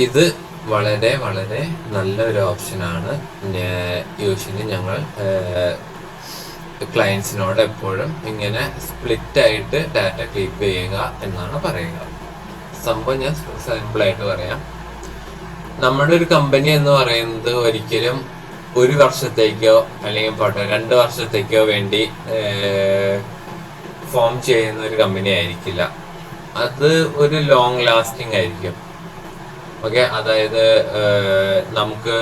ഇത് വളരെ വളരെ നല്ലൊരു ഓപ്ഷനാണ്. യൂഷ്വലി ഞങ്ങൾ ക്ലയൻസിനോട് എപ്പോഴും ഇങ്ങനെ സ്പ്ലിറ്റ് ആയിട്ട് ഡാറ്റ കീപ്പ് ചെയ്യുക എന്നാണ് പറയുക. സംഭവം ഞാൻ സിമ്പിളായിട്ട് പറയാം. നമ്മുടെ ഒരു കമ്പനി എന്ന് പറയുന്നത് ഒരിക്കലും ഒരു വർഷത്തേക്കോ അല്ലെങ്കിൽ 2 വർഷത്തേക്കോ വേണ്ടി ഫോം ചെയ്യുന്ന ഒരു കമ്പനി ആയിരിക്കില്ല. അത് ഒരു ലോങ് ലാസ്റ്റിംഗ് ആയിരിക്കും. ഓക്കെ, അതായത് നമുക്ക്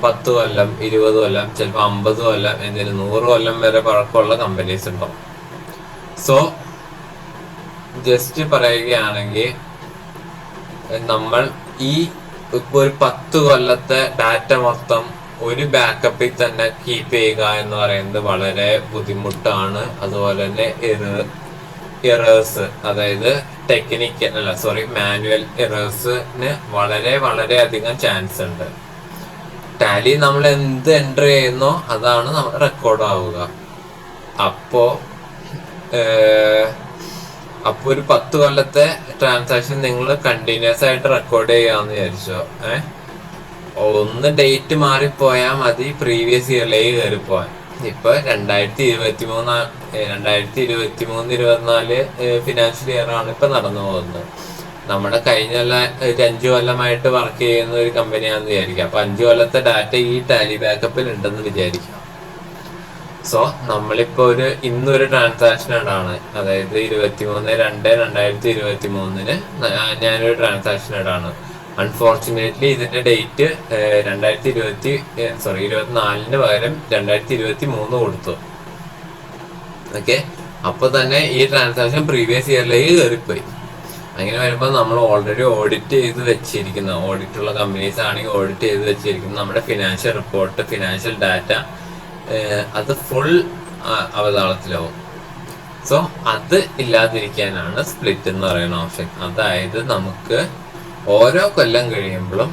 10 കൊല്ലം 20 കൊല്ലം ചിലപ്പോൾ 50 കൊല്ലം എന്തിന് 100 കൊല്ലം വരെ പഴക്കമുള്ള കമ്പനീസ് ഉണ്ടാവും. സോ ജസ്റ്റ് പറയുകയാണെങ്കിൽ നമ്മൾ ഇപ്പോൾ ഒരു 10 കൊല്ലത്തെ ഡാറ്റ മൊത്തം ഒരു ബാക്കപ്പിൽ തന്നെ കീപ്പ് ചെയ്യുക എന്ന് പറയുന്നത് വളരെ ബുദ്ധിമുട്ടാണ്. അതുപോലെ തന്നെ എറേഴ്സ്, അതായത് മാനുവൽ എറേഴ്സിന് വളരെ വളരെ അധികം ചാൻസ് ഉണ്ട്. ടാലി നമ്മൾ എന്ത് എൻ്റർ ചെയ്യുന്നോ അതാണ് നമ്മൾ റെക്കോർഡ് ആവുക. അപ്പോൾ ഒരു 10 കൊല്ലത്തെ ട്രാൻസാക്ഷൻ നിങ്ങൾ കണ്ടിന്യൂസ് ആയിട്ട് റെക്കോർഡ് ചെയ്യാന്ന് വിചാരിച്ചോ, ഒന്ന് ഡേറ്റ് മാറിപ്പോയാൽ മതി പ്രീവിയസ് ഇയറിലേക്ക് കയറിപ്പോവാൻ. ഇപ്പൊ 2023-24 ഫിനാൻഷ്യൽ ഇയർ ആണ് ഇപ്പൊ നടന്നു പോകുന്നത്. നമ്മുടെ കഴിഞ്ഞ 5 കൊല്ലമായിട്ട് വർക്ക് ചെയ്യുന്ന ഒരു കമ്പനിയാണെന്ന് വിചാരിക്കാം. അപ്പൊ 5 കൊല്ലത്തെ ഡാറ്റ ഈ ടാലി ബാക്കപ്പിൽ ഉണ്ടെന്ന് വിചാരിക്കാം. സോ നമ്മളിപ്പോ ഇന്നൊരു ട്രാൻസാക്ഷൻ ഇടാണ്, അതായത് 23/2/2023 ഞാനൊരു ട്രാൻസാക്ഷൻ ഇടാണ്. അൺഫോർച്ചുനേറ്റ്ലി ഇതിന്റെ ഡേറ്റ് 24-ന് പകരം 2023 കൊടുത്തു. ഓക്കെ, അപ്പൊ തന്നെ ഈ ട്രാൻസാക്ഷൻ പ്രീവിയസ് ഇയറിലേക്ക് കയറിപ്പോയി. അങ്ങനെ വരുമ്പോൾ നമ്മൾ ഓൾറെഡി ഓഡിറ്റ് ചെയ്ത് വെച്ചിരിക്കുന്ന, ഓഡിറ്റുള്ള കമ്പനീസ് ആണെങ്കിൽ ഓഡിറ്റ് ചെയ്ത് വെച്ചിരിക്കുന്ന നമ്മുടെ ഫിനാൻഷ്യൽ റിപ്പോർട്ട്, ഫിനാൻഷ്യൽ ഡാറ്റ അത് ഫുൾ അവതാളത്തിലാവും. സോ അത് ഇല്ലാതിരിക്കാനാണ് സ്പ്ലിറ്റ് എന്ന് പറയുന്ന ഓപ്ഷൻ. അതായത് നമുക്ക് ഓരോ കൊല്ലം കഴിയുമ്പോഴും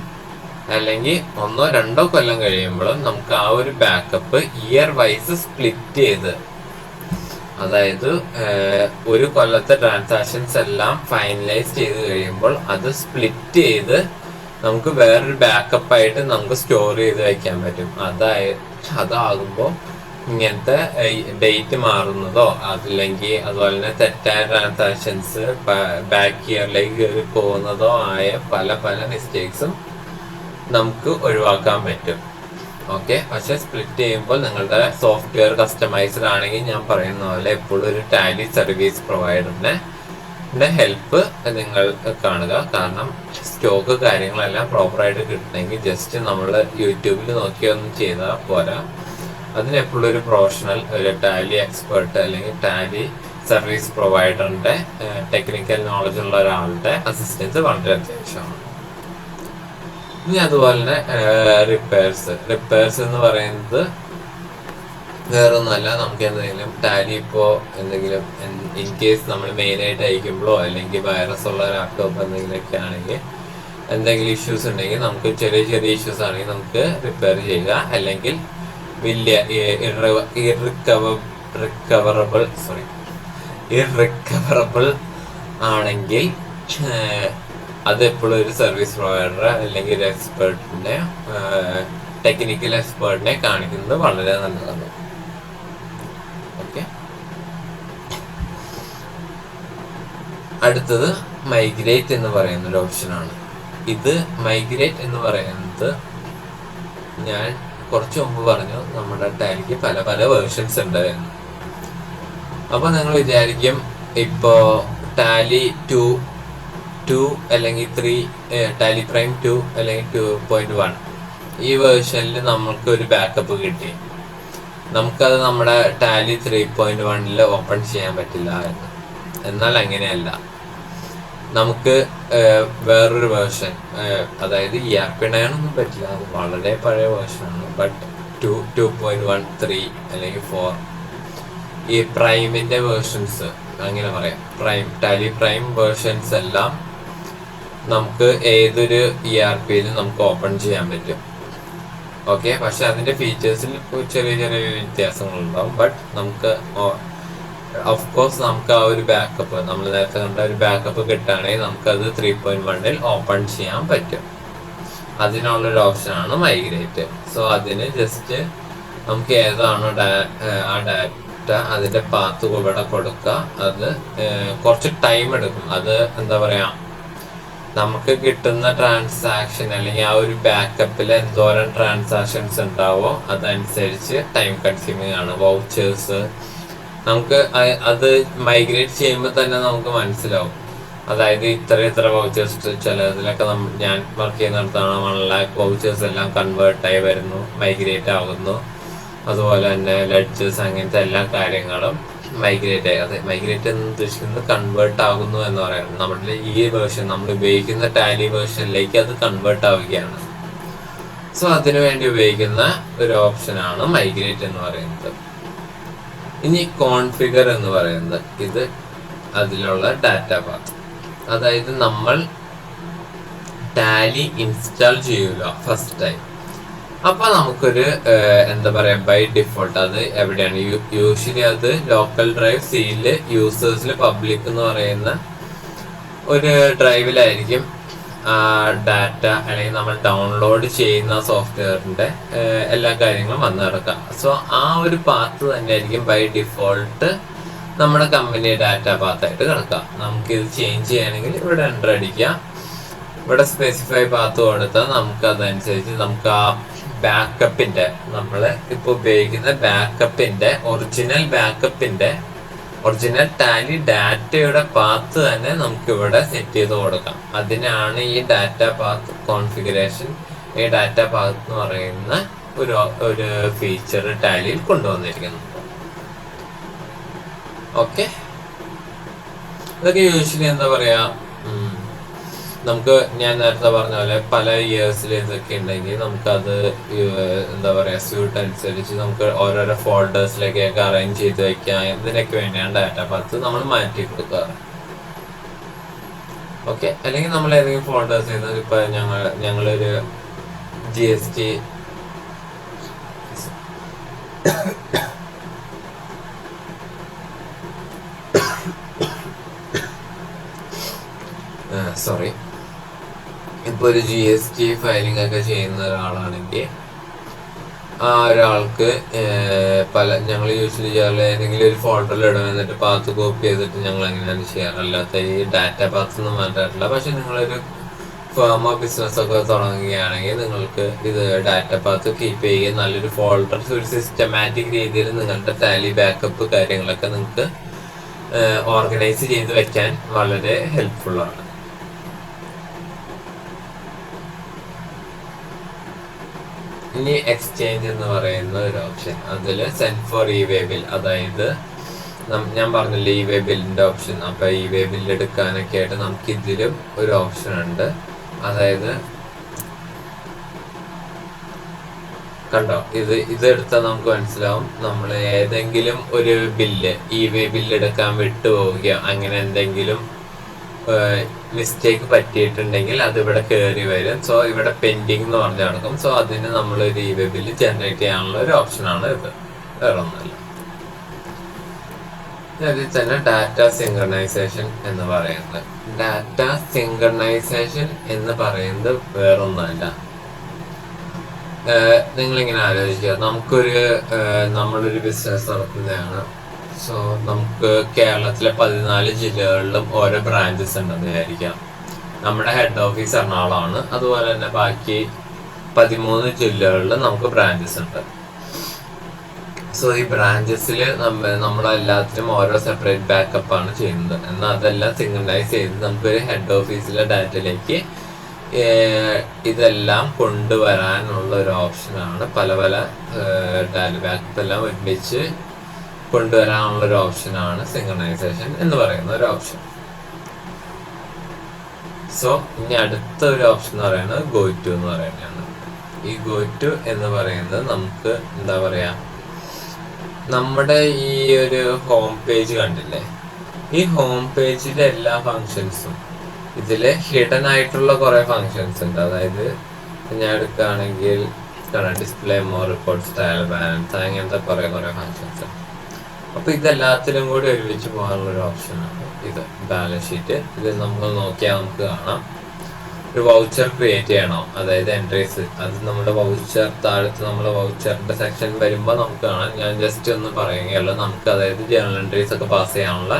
അല്ലെങ്കിൽ 1-2 കൊല്ലം കഴിയുമ്പോഴും നമുക്ക് ആ ഒരു ബാക്കപ്പ് ഇയർ വൈസ് സ്പ്ലിറ്റ് ചെയ്ത്, അതായത് ഒരു കൊല്ലത്തെ ട്രാൻസാക്ഷൻസ് എല്ലാം ഫൈനലൈസ് ചെയ്ത് കഴിയുമ്പോൾ അത് സ്പ്ലിറ്റ് ചെയ്ത് നമുക്ക് വേറൊരു ബാക്കപ്പ് ആയിട്ട് നമുക്ക് സ്റ്റോർ ചെയ്ത് വെക്കാൻ പറ്റും. അതാകുമ്പോൾ ഇങ്ങനത്തെ ഡേറ്റ് മാറുന്നതോ അതല്ലെങ്കിൽ അതുപോലെ തന്നെ തെറ്റായ ട്രാൻസാക്ഷൻസ് ബാക്ക് ഇയറിലേക്ക് കയറി പോകുന്നതോ ആയ പല മിസ്റ്റേക്സും നമുക്ക് ഒഴിവാക്കാൻ പറ്റും. ഓക്കെ, പക്ഷെ സ്പ്ലിറ്റ് ചെയ്യുമ്പോൾ നിങ്ങളുടെ സോഫ്റ്റ്വെയർ കസ്റ്റമൈസ്ഡ് ആണെങ്കിൽ ഞാൻ പറയുന്ന പോലെ എപ്പോഴും ഒരു ടാലി സർവീസ് പ്രൊവൈഡറിന്റെ ഹെൽപ്പ് നിങ്ങൾ കാണുക. കാരണം സ്റ്റോക്ക് കാര്യങ്ങളെല്ലാം പ്രോപ്പറായിട്ട് കിട്ടണമെങ്കിൽ ജസ്റ്റ് നമ്മൾ യൂട്യൂബിൽ നോക്കിയൊന്നും ചെയ്താൽ പോരാ. അതിനെപ്പോഴും ഒരു പ്രൊഫഷണൽ, ഒരു ടാലി എക്സ്പേർട്ട് അല്ലെങ്കിൽ ടാലി സർവീസ് പ്രൊവൈഡറിന്റെ ടെക്നിക്കൽ നോളജ് ഉള്ള ഒരാളുടെ അസിസ്റ്റൻസ് വളരെ അത്യാവശ്യമാണ്. ഇനി അതുപോലെ തന്നെ റിപ്പയർസ് എന്ന് പറയുന്നത് വേറൊന്നുമല്ല, നമുക്ക് എന്തെങ്കിലും ടാലി ഇപ്പോൾ എന്തെങ്കിലും ഇൻ കേസ് നമ്മൾ മെയിനായിട്ട് അയക്കുമ്പോഴോ അല്ലെങ്കിൽ വൈറസ് ഉള്ള ലാപ്ടോപ്പ് എന്തെങ്കിലുമൊക്കെ ആണെങ്കിൽ എന്തെങ്കിലും ഇഷ്യൂസ് ഉണ്ടെങ്കിൽ നമുക്ക് ചെറിയ ഇഷ്യൂസ് ആണെങ്കിൽ നമുക്ക് റിപ്പയർ ചെയ്യുക. അല്ലെങ്കിൽ വലിയ ഇറിക്കവറബിൾ ആണെങ്കിൽ അതെപ്പോഴും ഒരു സർവീസ് പ്രൊവൈഡർ അല്ലെങ്കിൽ ഒരു എക്സ്പേർട്ടിനെ, ടെക്നിക്കൽ എക്സ്പേർട്ടിനെ കാണിക്കുന്നത് വളരെ നല്ലതാണ്. ഓക്കെ, അടുത്തത് മൈഗ്രേറ്റ് എന്ന് പറയുന്ന ഒരു ഓപ്ഷനാണ്. ഇത് മൈഗ്രേറ്റ് എന്ന് പറയുന്നത് ഞാൻ കുറച്ച് മുമ്പ് പറഞ്ഞു നമ്മുടെ ടാലിക്ക് പല വേർഷൻസ് ഉണ്ട് എന്ന്. അപ്പൊ നിങ്ങൾ വിചാരിക്കും ഇപ്പോ ടാലി 2 അല്ലെങ്കിൽ 3, ടാലി പ്രൈം 2 അല്ലെങ്കിൽ 2.1 ഈ വേർഷനിൽ നമുക്ക് ഒരു ബാക്കപ്പ് കിട്ടി, നമുക്കത് നമ്മുടെ ടാലി 3.1 ഓപ്പൺ ചെയ്യാൻ പറ്റില്ല എന്ന്. എന്നാൽ അങ്ങനെയല്ല, നമുക്ക് വേറൊരു വേർഷൻ, അതായത് ERP9 ഒന്നും പറ്റില്ല, അത് വളരെ പഴയ വേർഷനാണ്. ബട്ട് 2.1, 3 അല്ലെങ്കിൽ 4 ഈ പ്രൈമിന്റെ വേർഷൻസ്, അങ്ങനെ പറയാം, ടാലി പ്രൈം വേർഷൻസ് എല്ലാം നമുക്ക് ഏതൊരു ERPയിലും നമുക്ക് ഓപ്പൺ ചെയ്യാൻ പറ്റും. ഓക്കെ. പക്ഷെ അതിന്റെ ഫീച്ചേഴ്സിൽ ചെറിയ ചെറിയ വ്യത്യാസങ്ങളുണ്ടാവും. ബട്ട് നമുക്ക് ഓഫ് കോഴ്സ് നമുക്ക് ആ ഒരു ബാക്കപ്പ്, നമ്മൾ നേരത്തെ കണ്ട ഒരു ബാക്കപ്പ് കിട്ടുകയാണെങ്കിൽ നമുക്കത് 3.1 ഓപ്പൺ ചെയ്യാൻ പറ്റും. അതിനുള്ളൊരു ഓപ്ഷനാണ് മൈഗ്രേറ്റ്. സോ അതിന് ജസ്റ്റ് നമുക്ക് ഏതാണോ ആ ഡാറ്റ അതിന്റെ പാത്ത് ഇവിടെ കൊടുക്കുക. അത് കുറച്ച് ടൈം എടുക്കും. അത് എന്താ പറയാ, നമുക്ക് കിട്ടുന്ന ട്രാൻസാക്ഷൻ അല്ലെങ്കിൽ ആ ഒരു ബാക്കപ്പിൽ എന്തോരം ട്രാൻസാക്ഷൻസ് ഉണ്ടാവോ അതനുസരിച്ച് ടൈം കൺസ്യൂമിങ് ആണ്. വൗച്ചേഴ്സ് നമുക്ക് അത് മൈഗ്രേറ്റ് ചെയ്യുമ്പോൾ തന്നെ നമുക്ക് മനസ്സിലാവും. അതായത് ഇത്ര വൗച്ചേഴ്സ്, ചിലതിലൊക്കെ ഞാൻ വർക്ക് ചെയ്യുന്നിടത്താണ് 1 lakh വൗച്ചേഴ്സ് എല്ലാം കൺവേർട്ടായി വരുന്നു, മൈഗ്രേറ്റ് ആകുന്നു. അതുപോലെ തന്നെ ലെഡ്ജേഴ്സ്, അങ്ങനത്തെ എല്ലാ കാര്യങ്ങളും മൈഗ്രേറ്റ് ആയി. അതെ, മൈഗ്രേറ്റ് എന്ന് ഉദ്ദേശിക്കുന്നത് കൺവേർട്ട് ആകുന്നു എന്ന് പറയുന്നത്. നമ്മുടെ ഈ വേർഷൻ, നമ്മൾ ഉപയോഗിക്കുന്ന ടാലി വേർഷനിലേക്ക് അത് കൺവേർട്ട് ആവുകയാണ്. സോ അതിനു വേണ്ടി ഉപയോഗിക്കുന്ന ഒരു ഓപ്ഷനാണ് മൈഗ്രേറ്റ് എന്ന് പറയുന്നത്. ഇനി കോൺഫിഗർ എന്ന് പറയുന്നത് ഇത് അതിലുള്ള ഡാറ്റ പാത്ത്. അതായത് നമ്മൾ ടാലി ഇൻസ്റ്റാൾ ചെയ്യൂല ഫസ്റ്റ് ടൈം. അപ്പൊ നമുക്കൊരു എന്താ പറയാ, ബൈ ഡിഫോൾട്ട് അത് എവിടെയാണ്, യൂഷ്വലി അത് ലോക്കൽ ഡ്രൈവ് സിയില് യൂസേഴ്സിൽ പബ്ലിക് എന്ന് പറയുന്ന ഒരു ഡ്രൈവിലായിരിക്കും ഡാറ്റ അല്ലെങ്കിൽ നമ്മൾ ഡൗൺലോഡ് ചെയ്യുന്ന സോഫ്റ്റ്വെയറിന്റെ എല്ലാ കാര്യങ്ങളും വന്നു കിടക്കുക. സോ ആ ഒരു പാത്ത് തന്നെ ആയിരിക്കും ബൈ ഡിഫോൾട്ട് നമ്മുടെ കമ്പനി ഡാറ്റ പാത്തായിട്ട് കിടക്കുക. നമുക്കിത് ചേഞ്ച് ചെയ്യണമെങ്കിൽ ഇവിടെ എൻ്റർ അടിക്കാം. ഇവിടെ സ്പെസിഫൈ പാത്ത് കൊടുത്താൽ നമുക്ക് അതനുസരിച്ച് നമുക്ക് ആ ബാക്കപ്പിന്റെ, നമ്മൾ ഇപ്പോൾ ഉപയോഗിക്കുന്ന ബാക്കപ്പിന്റെ ഒറിജിനൽ ടാലി ഡാറ്റയുടെ പാത്ത് തന്നെ നമുക്ക് ഇവിടെ സെറ്റ് ചെയ്ത് കൊടുക്കാം. അതിനാണ് ഈ ഡാറ്റ പാത്ത് കോൺഫിഗറേഷൻ, ഈ ഡാറ്റ പാത്ത് എന്ന് പറയുന്ന ഒരു ഫീച്ചർ ടാലിയിൽ കൊണ്ടുവന്നിരിക്കുന്നത്. ഓക്കെ, ഇതൊക്കെ യൂഷ്വലി എന്താ പറയാ, നമുക്ക് ഞാൻ നേരത്തെ പറഞ്ഞ പോലെ പല ഇയേഴ്സിൽ ഇതൊക്കെ ഉണ്ടെങ്കിൽ നമുക്കത് എന്താ പറയുക, സ്യൂട്ട് അനുസരിച്ച് നമുക്ക് ഓരോരോ ഫോൾഡേഴ്സിലേക്കൊക്കെ അറേഞ്ച് ചെയ്ത് വെക്കാം. ഇതിനൊക്കെ വേണ്ടിയാണ് ഡാറ്റ പാത്ത് നമ്മൾ മാറ്റി കൊടുക്കാറ്. ഓക്കെ, അല്ലെങ്കിൽ നമ്മൾ ഏതെങ്കിലും ഫോൾഡേഴ്സ് ചെയ്യുന്നത്, ഇപ്പൊ ഞങ്ങളൊരു GST ഇപ്പൊ ഒരു GST ഫയലിംഗ് ഒക്കെ ചെയ്യുന്ന ഒരാളാണെങ്കിൽ ആ ഒരാൾക്ക് ഞങ്ങൾ യൂഷ്വലി ചെയ്യാറുള്ള ഏതെങ്കിലും ഒരു ഫോൾഡറിൽ ഇടും, എന്നിട്ട് പാത്ത് കോപ്പി ചെയ്തിട്ട് ഞങ്ങൾ അങ്ങനെയാണ് ചെയ്യാറ്. അല്ലാത്ത ഈ ഡാറ്റ പാത്ത് ഒന്നും മാറ്റാറില്ല. പക്ഷെ നിങ്ങളൊരു ഫേമോ ബിസിനസ്സൊക്കെ തുടങ്ങുകയാണെങ്കിൽ നിങ്ങൾക്ക് ഇത് ഡാറ്റ പാത്ത് കീപ്പ് ചെയ്യുക, നല്ലൊരു ഫോൾഡർ, ഒരു സിസ്റ്റമാറ്റിക് രീതിയിൽ നിങ്ങളുടെ ടാലി ബാക്കപ്പ് കാര്യങ്ങളൊക്കെ നിങ്ങൾക്ക് ഓർഗനൈസ് ചെയ്ത് വെക്കാൻ വളരെ ഹെൽപ്ഫുള്ളാണ്. ഇനി എക്സ്ചേഞ്ച് എന്ന് പറയുന്ന ഒരു ഓപ്ഷൻ, അതിൽ സെൻഡ് ഫോർ ഇ-വേ ബിൽ, അതായത് ഞാൻ പറഞ്ഞില്ലേ ഇ-വേ ബില്ലിന്റെ ഓപ്ഷൻ. അപ്പൊ ഇ-വേ ബില്ല് എടുക്കാനൊക്കെ ആയിട്ട് നമുക്ക് ഇതിലും ഒരു ഓപ്ഷൻ ഉണ്ട്. അതായത് കണ്ടോ, ഇതെടുത്താൽ നമുക്ക് മനസ്സിലാവും, നമ്മൾ ഏതെങ്കിലും ഒരു ബില്ല് ഇ-വേ ബില്ല് എടുക്കാൻ വിട്ടുപോവുകയോ അങ്ങനെ എന്തെങ്കിലും മിസ്റ്റേക്ക് പറ്റിയിട്ടുണ്ടെങ്കിൽ അത് ഇവിടെ കയറി വരും. സോ ഇവിടെ പെൻഡിങ് എന്ന് പറഞ്ഞ് നടക്കും. സോ അതിന് നമ്മൾ ഒരു ഇ-വേ ബില്ല് ജനറേറ്റ് ചെയ്യാനുള്ള ഒരു ഓപ്ഷനാണ് ഇത്, വേറെ ഒന്നുമല്ല. അതിൽ തന്നെ ഡാറ്റ സിങ്ക്രണൈസേഷൻ എന്ന് പറയുന്നത്, ഡാറ്റ സിങ്ക്രണൈസേഷൻ എന്ന് പറയുന്നത് വേറൊന്നുമല്ല. നിങ്ങളിങ്ങനെ ആലോചിക്കുക, നമ്മളൊരു ബിസിനസ് നടത്തുന്നതാണ്. സോ നമുക്ക് കേരളത്തിലെ 14 ജില്ലകളിലും ഓരോ ബ്രാഞ്ചസ് ഉണ്ടെന്ന് വിചാരിക്കാം. നമ്മുടെ ഹെഡ് ഓഫീസ് എറണാകുളമാണ്. അതുപോലെ തന്നെ ബാക്കി 13 ജില്ലകളിൽ നമുക്ക് ബ്രാഞ്ചസ് ഉണ്ട്. സോ ഈ ബ്രാഞ്ചസിൽ നമ്മളെല്ലാത്തിനും ഓരോ സെപ്പറേറ്റ് ബാക്കപ്പ് ആണ് ചെയ്യുന്നത്. എന്നാൽ അതെല്ലാം സിങ്ക്രണൈസ് ചെയ്ത് നമുക്കൊരു ഹെഡ് ഓഫീസിലെ ഡാറ്റയിലേക്ക് ഇതെല്ലാം കൊണ്ടുവരാനുള്ള ഒരു ഓപ്ഷനാണ്. പല ടാലി ബാക്കപ്പ് എല്ലാം ഒരുമിച്ച് കൊണ്ടുവരാനുള്ള ഒരു ഓപ്ഷനാണ് സിങ്ക്രണൈസേഷൻ എന്ന് പറയുന്ന ഒരു ഓപ്ഷൻ. സോ ഇനി അടുത്ത ഒരു ഓപ്ഷൻ എന്ന് പറയുന്നത് GoTo എന്ന് പറയുന്നതാണ്. ഈ GoTo എന്ന് പറയുന്നത് നമുക്ക് എന്താ പറയാ, നമ്മുടെ ഈ ഒരു ഹോം പേജ് കണ്ടില്ലേ, ഈ ഹോം പേജിലെ എല്ലാ ഫങ്ഷൻസും ഇതില് ഹിഡൻ ആയിട്ടുള്ള കുറെ ഫങ്ഷൻസ് ഉണ്ട്. അതായത് ഞാൻ എടുക്കുകയാണെങ്കിൽ display more reports, trial balance, അങ്ങനത്തെ കുറെ ഫങ്ഷൻസ്. അപ്പോൾ ഇതെല്ലാത്തിലും കൂടി ഒരുമിച്ച് പോകാനുള്ളൊരു ഓപ്ഷനാണ് ഇത് ബാലൻസ് ഷീറ്റ്. ഇത് നമ്മൾ നോക്കിയാൽ നമുക്ക് കാണാം. ഒരു വൗച്ചർ ക്രിയേറ്റ് ചെയ്യണം, അതായത് എൻട്രീസ്. അത് നമ്മുടെ വൗച്ചർ താഴത്ത് നമ്മൾ വൗച്ചറിന്റെ സെക്ഷൻ വരുമ്പോൾ നമുക്ക് കാണാം. ഞാൻ ജസ്റ്റ് ഒന്ന് പറയുകയുള്ളൂ. നമുക്ക് അതായത് ജേണൽ എൻട്രീസ് ഒക്കെ പാസ് ചെയ്യാനുള്ള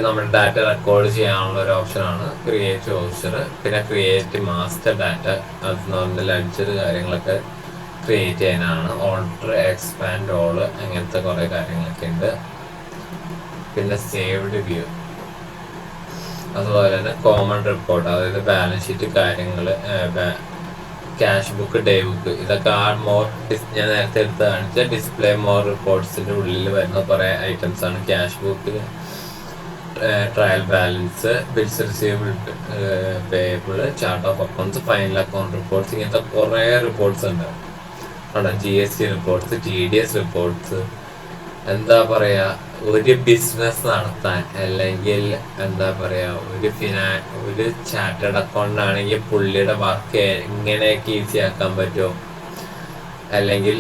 നമ്മുടെ ഡാറ്റ റെക്കോർഡ് ചെയ്യാനുള്ള ഒരു ഓപ്ഷനാണ് ക്രിയേറ്റ് വൗച്ചർ. പിന്നെ ക്രിയേറ്റ് മാസ്റ്റർ ഡാറ്റ, അത് നമ്മുടെ ലെഡ്ജർ കാര്യങ്ങളൊക്കെ ക്രിയേറ്റ് ചെയ്യാനാണ്. ഓൾട്ടർ, എക്സ്പാൻഡ്, ഓള്, അങ്ങനത്തെ കുറേ കാര്യങ്ങളൊക്കെ ഉണ്ട്. പിന്നെ സേവ്ഡ് വ്യൂ, അതുപോലെ തന്നെ കോമൺ റിപ്പോർട്ട്, അതായത് ബാലൻസ് ഷീറ്റ് കാര്യങ്ങൾ, ക്യാഷ് ബുക്ക്, ഡേ ബുക്ക്, ഇതൊക്കെ ഞാൻ നേരത്തെ എടുത്ത് കാണിച്ച ഡിസ്പ്ലേ മോർ റിപ്പോർട്ട്സിന്റെ ഉള്ളിൽ വരുന്ന കുറേ ഐറ്റംസ് ആണ്. Cash book, trial balance, bills receivable, payable, chart of accounts, final account reports, ഇങ്ങനത്തെ കുറേ റിപ്പോർട്ട്സ് ഉണ്ട്. GST reports, TDS reports. എന്താ പറയാ, ഒരു ബിസിനസ് നടത്താൻ അല്ലെങ്കിൽ എന്താ പറയാ ഒരു ചാർട്ടേഡ് അക്കൗണ്ട് ആണെങ്കിൽ പുള്ളിയുടെ വർക്ക് എങ്ങനെയൊക്കെ ഈസി ആക്കാൻ പറ്റുമോ, അല്ലെങ്കിൽ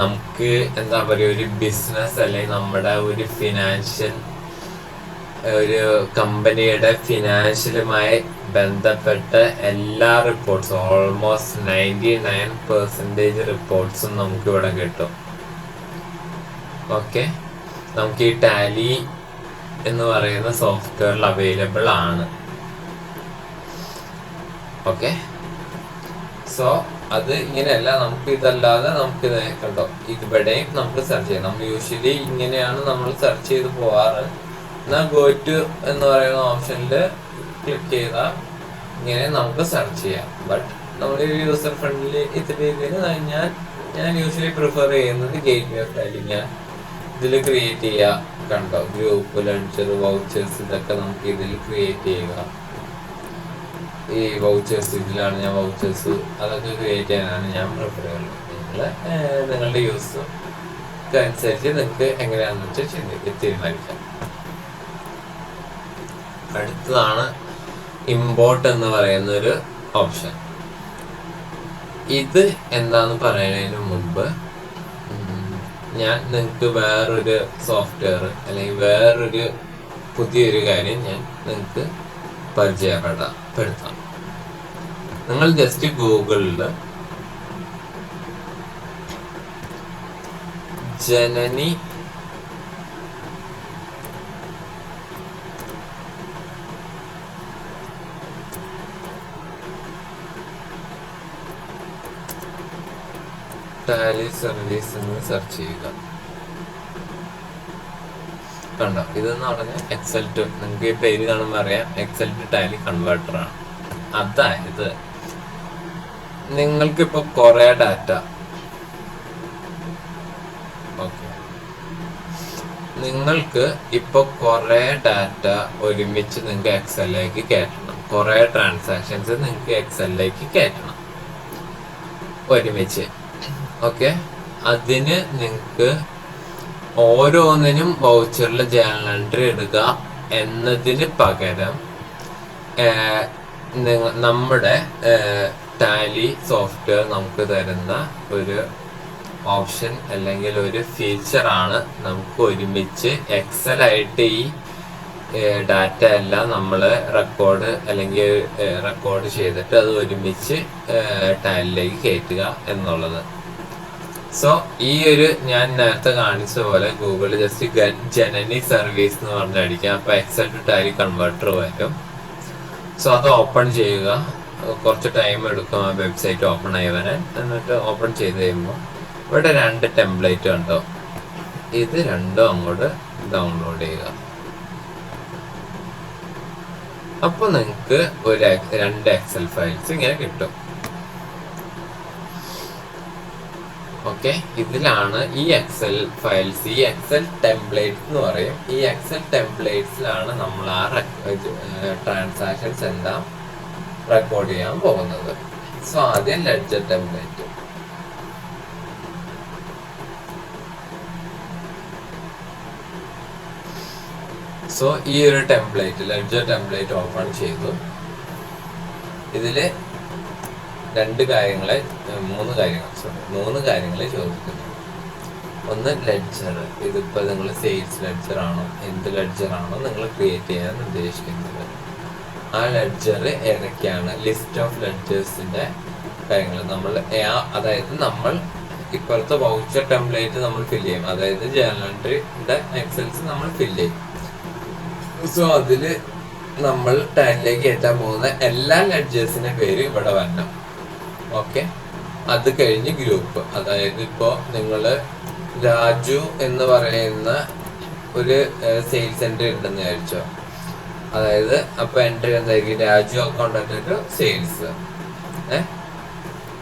നമുക്ക് എന്താ പറയുക ഒരു ബിസിനസ് അല്ലെങ്കിൽ നമ്മുടെ ഒരു ഫിനാൻഷ്യൽ ഒരു കമ്പനിയുടെ ഫിനാൻഷ്യലുമായി ബന്ധപ്പെട്ട എല്ലാ റിപ്പോർട്ട്സും, ഓൾമോസ്റ്റ് 99% റിപ്പോർട്ട്സും നമുക്ക് ഇവിടെ കിട്ടും. ഓക്കെ, നമുക്ക് ഈ ടാലി എന്ന് പറയുന്ന സോഫ്റ്റ്വെയറിൽ അവൈലബിൾ ആണ്. ഓക്കെ, സോ അത് ഇങ്ങനെയല്ല. നമുക്ക് ഇതല്ലാതെ നമുക്ക് കണ്ടോ, ഇവിടെയും നമുക്ക് സെർച്ച് ചെയ്യാം. നമ്മൾ യൂഷ്വലി ഇങ്ങനെയാണ് നമ്മൾ സെർച്ച് ചെയ്ത് പോവാറ്. എന്നാൽ ഗോ ടു എന്ന് പറയുന്ന ഓപ്ഷനിൽ ക്ലിക്ക് ചെയ്താൽ ഇങ്ങനെ നമുക്ക് സെർച്ച് ചെയ്യാം. ബട്ട് നമ്മുടെ യൂസർ ഫ്രണ്ട്ലി ഇത്തിരി രീതിയിൽ ഞാൻ യൂഷ്വലി പ്രിഫർ ചെയ്യുന്നത് ഗേറ്റ് വേ ഓഫ് ടാലി. ഞാൻ ഇതിൽ ക്രിയേറ്റ് ചെയ്യുക. കണ്ടോ, ഗ്രൂപ്പ്, ലെഡ്ജർ, വൗച്ചേഴ്സ്, ഇതൊക്കെ നമുക്ക് ഇതിൽ ക്രിയേറ്റ് ചെയ്യുക. ഈ വൗച്ചേഴ്സ് ഇതിലാണ് ഞാൻ വൗച്ചേഴ്സ് അതൊക്കെ ക്രിയേറ്റ് ചെയ്യാനാണ് ഞാൻ പ്രിഫർ ചെയ്യുന്നത്. നിങ്ങളുടെ യൂസ് അനുസരിച്ച് നിങ്ങൾക്ക് എങ്ങനെയാണെന്ന് വെച്ചാൽ തീരുമാനിക്കാം. അടുത്തതാണ് ഇമ്പോർട്ട് എന്ന് പറയുന്ന ഒരു ഓപ്ഷൻ. ഇത് എന്താന്ന് പറയുന്നതിന് മുമ്പ് ഞാൻ നിങ്ങൾക്ക് വേറൊരു സോഫ്റ്റ്വെയർ അല്ലെങ്കിൽ വേറൊരു പുതിയൊരു കാര്യം ഞാൻ നിങ്ങൾക്ക് പരിചയപ്പെടുത്താം. നിങ്ങൾ ജസ്റ്റ് ഗൂഗിളിൽ ജനനി ടാലി സർവീസ് എന്ന് സെർച്ച് ചെയ്യുക. കണ്ടോ, ഇതെന്ന് പറഞ്ഞാൽ എക്സൽ ടു, നിങ്ങൾക്ക് ഈ പേര് കാണുമ്പോൾ അറിയാം, എക്സൽ ടു ടാലി കൺവേർട്ടർ ആണ്. അതായത് നിങ്ങൾക്കിപ്പോൾ കുറേ ഡാറ്റ, ഓക്കെ, നിങ്ങൾക്ക് ഇപ്പോൾ കുറേ ഡാറ്റ ഒരുമിച്ച് നിങ്ങൾക്ക് എക്സലിലേക്ക് കയറ്റണം. കുറേ ട്രാൻസാക്ഷൻസ് നിങ്ങൾക്ക് എക്സലിലേക്ക് കയറ്റണം ഒരുമിച്ച്. ഓക്കെ, അതിന് നിങ്ങൾക്ക് ഓരോന്നിനും വൗച്ചറിൽ ജേണൽ എൻട്രി എടുക്കുക എന്നതിന് പകരം നമ്മുടെ ടാലി സോഫ്റ്റ്വെയർ നമുക്ക് തരുന്ന ഒരു ഓപ്ഷൻ അല്ലെങ്കിൽ ഒരു ഫീച്ചറാണ് നമുക്ക് ഒരുമിച്ച് എക്സലായിട്ട് ഈ ഡാറ്റ എല്ലാം നമ്മൾ റെക്കോർഡ് ചെയ്തിട്ട് അത് ഒരുമിച്ച് ടാലിലേക്ക് കയറ്റുക എന്നുള്ളത്. സോ ഈ ഞാൻ നേരത്തെ കാണിച്ച പോലെ ഗൂഗിളിൽ ജസ്റ്റ് ഗെറ്റ് ജനനി സർവീസ് എന്ന് പറഞ്ഞടിക്കുക. അപ്പോൾ എക്സൽ ടു ടാലി കൺവേർട്ടർ വരും. സോ അത് ഓപ്പൺ ചെയ്യുക. കുറച്ച് ടൈം എടുക്കും ആ വെബ്സൈറ്റ് ഓപ്പൺ ആയി വരാൻ. എന്നിട്ട് ഓപ്പൺ ചെയ്ത് കഴിയുമ്പോൾ ഇവിടെ 2 ടെംപ്ലേറ്റ് ഉണ്ടോ, ഇത് രണ്ടും അങ്ങോട്ട് ഡൗൺലോഡ് ചെയ്യുക. അപ്പോൾ നിങ്ങൾക്ക് 2 എക്സൽ ഫയൽസ് ഇങ്ങനെ കിട്ടും. ഓക്കെ, ഇതിലാണ് ഈ എക്സൽ ഫയൽസ്, ഈ എക്സൽ ടെംപ്ലേറ്റ്സ് എന്ന് പറയും. ഈ എക്സൽ ടെംപ്ലേറ്റ്സിലാണ് നമ്മൾ ആ ട്രാൻസാക്ഷൻസ് എല്ലാം റെക്കോർഡ് ചെയ്യാൻ പോകുന്നത്. സോ ആദ്യം ലെഡ്ജർ ടെംപ്ലേറ്റ്. സോ ഈ ഒരു ടെംപ്ലേറ്റ് ലെഡ്ജർ ടെംപ്ലേറ്റ് ഓപ്പൺ ചെയ്തു. ഇതില് മൂന്ന് കാര്യങ്ങളെ ചോദിക്കുന്നു. ഒന്ന് ലെഡ്ജർ. ഇതിപ്പോൾ നിങ്ങൾ സെയിൽസ് ലെഡ്ജർ ആണോ, എന്ത് ലെഡ്ജർ ആണോ നിങ്ങൾ ക്രിയേറ്റ് ചെയ്യാൻ ഉദ്ദേശിക്കുന്നത്, ആ ലെഡ്ജർ ഏതൊക്കെയാണ്, ലിസ്റ്റ് ഓഫ് ലെഡ്ജേഴ്സിന്റെ കാര്യങ്ങൾ അതായത് നമ്മൾ ഇപ്പോഴത്തെ വൗച്ചർ ടെംപ്ലേറ്റ് നമ്മൾ ഫില്ല് ചെയ്യും. അതായത് ജേർണൽ എൻട്രിയുടെ എക്സൽസ് നമ്മൾ ഫില്ല് ചെയ്യും. സോ അതില് നമ്മൾ ടാനിലേക്ക് കയറ്റാൻ പോകുന്ന എല്ലാ ലെഡ്ജേഴ്സിന്റെ പേര് ഇവിടെ വരണം. ഓക്കെ, അത് കഴിഞ്ഞ് ഗ്രൂപ്പ്. അതായത് ഇപ്പോൾ നിങ്ങൾ രാജു എന്ന് പറയുന്ന ഒരു സെയിൽസ് എൻട്രി ഉണ്ടെന്ന് വിചാരിച്ചോ. അതായത് അപ്പൊ എൻട്രി എന്തായിരിക്കും, രാജു അക്കൗണ്ടന്റ് സെയിൽസ്.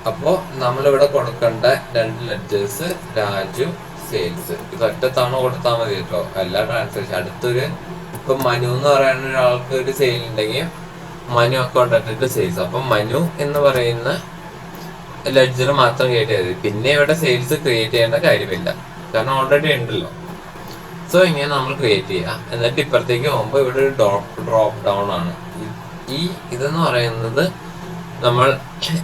അപ്പോ നമ്മളിവിടെ കൊടുക്കേണ്ട 2 ലെഡ്ജേഴ്സ് രാജു സെയിൽസ്. ഇത് ഒറ്റത്തവണ കൊടുത്താൽ മതി കേട്ടോ, എല്ലാ ട്രാൻസാക്ഷൻ. അടുത്തൊരു ഇപ്പൊ മനു എന്ന് പറയുന്ന ഒരാൾക്ക് ഒരു സെയിൽ ഉണ്ടെങ്കിൽ മനു അക്കൗണ്ടന്റ് സെയിൽസ്. അപ്പൊ മനു എന്ന് പറയുന്ന ലെഡ്ജർ മാത്രം ക്രിയേറ്റ് ചെയ്തത്. പിന്നെ ഇവിടെ സെയിൽസ് ക്രിയേറ്റ് ചെയ്യേണ്ട കാര്യമില്ല, കാരണം ഓൾറെഡി ഉണ്ടല്ലോ. സോ ഇങ്ങനെ നമ്മൾ ക്രിയേറ്റ് ചെയ്യാം. എന്നിട്ട് ഇപ്പുറത്തേക്ക് പോകുമ്പോൾ ഇവിടെ ഒരു ഡ്രോപ്പ് ഡൗൺ ആണ്. ഇതെന്ന് പറയുന്നത് നമ്മൾ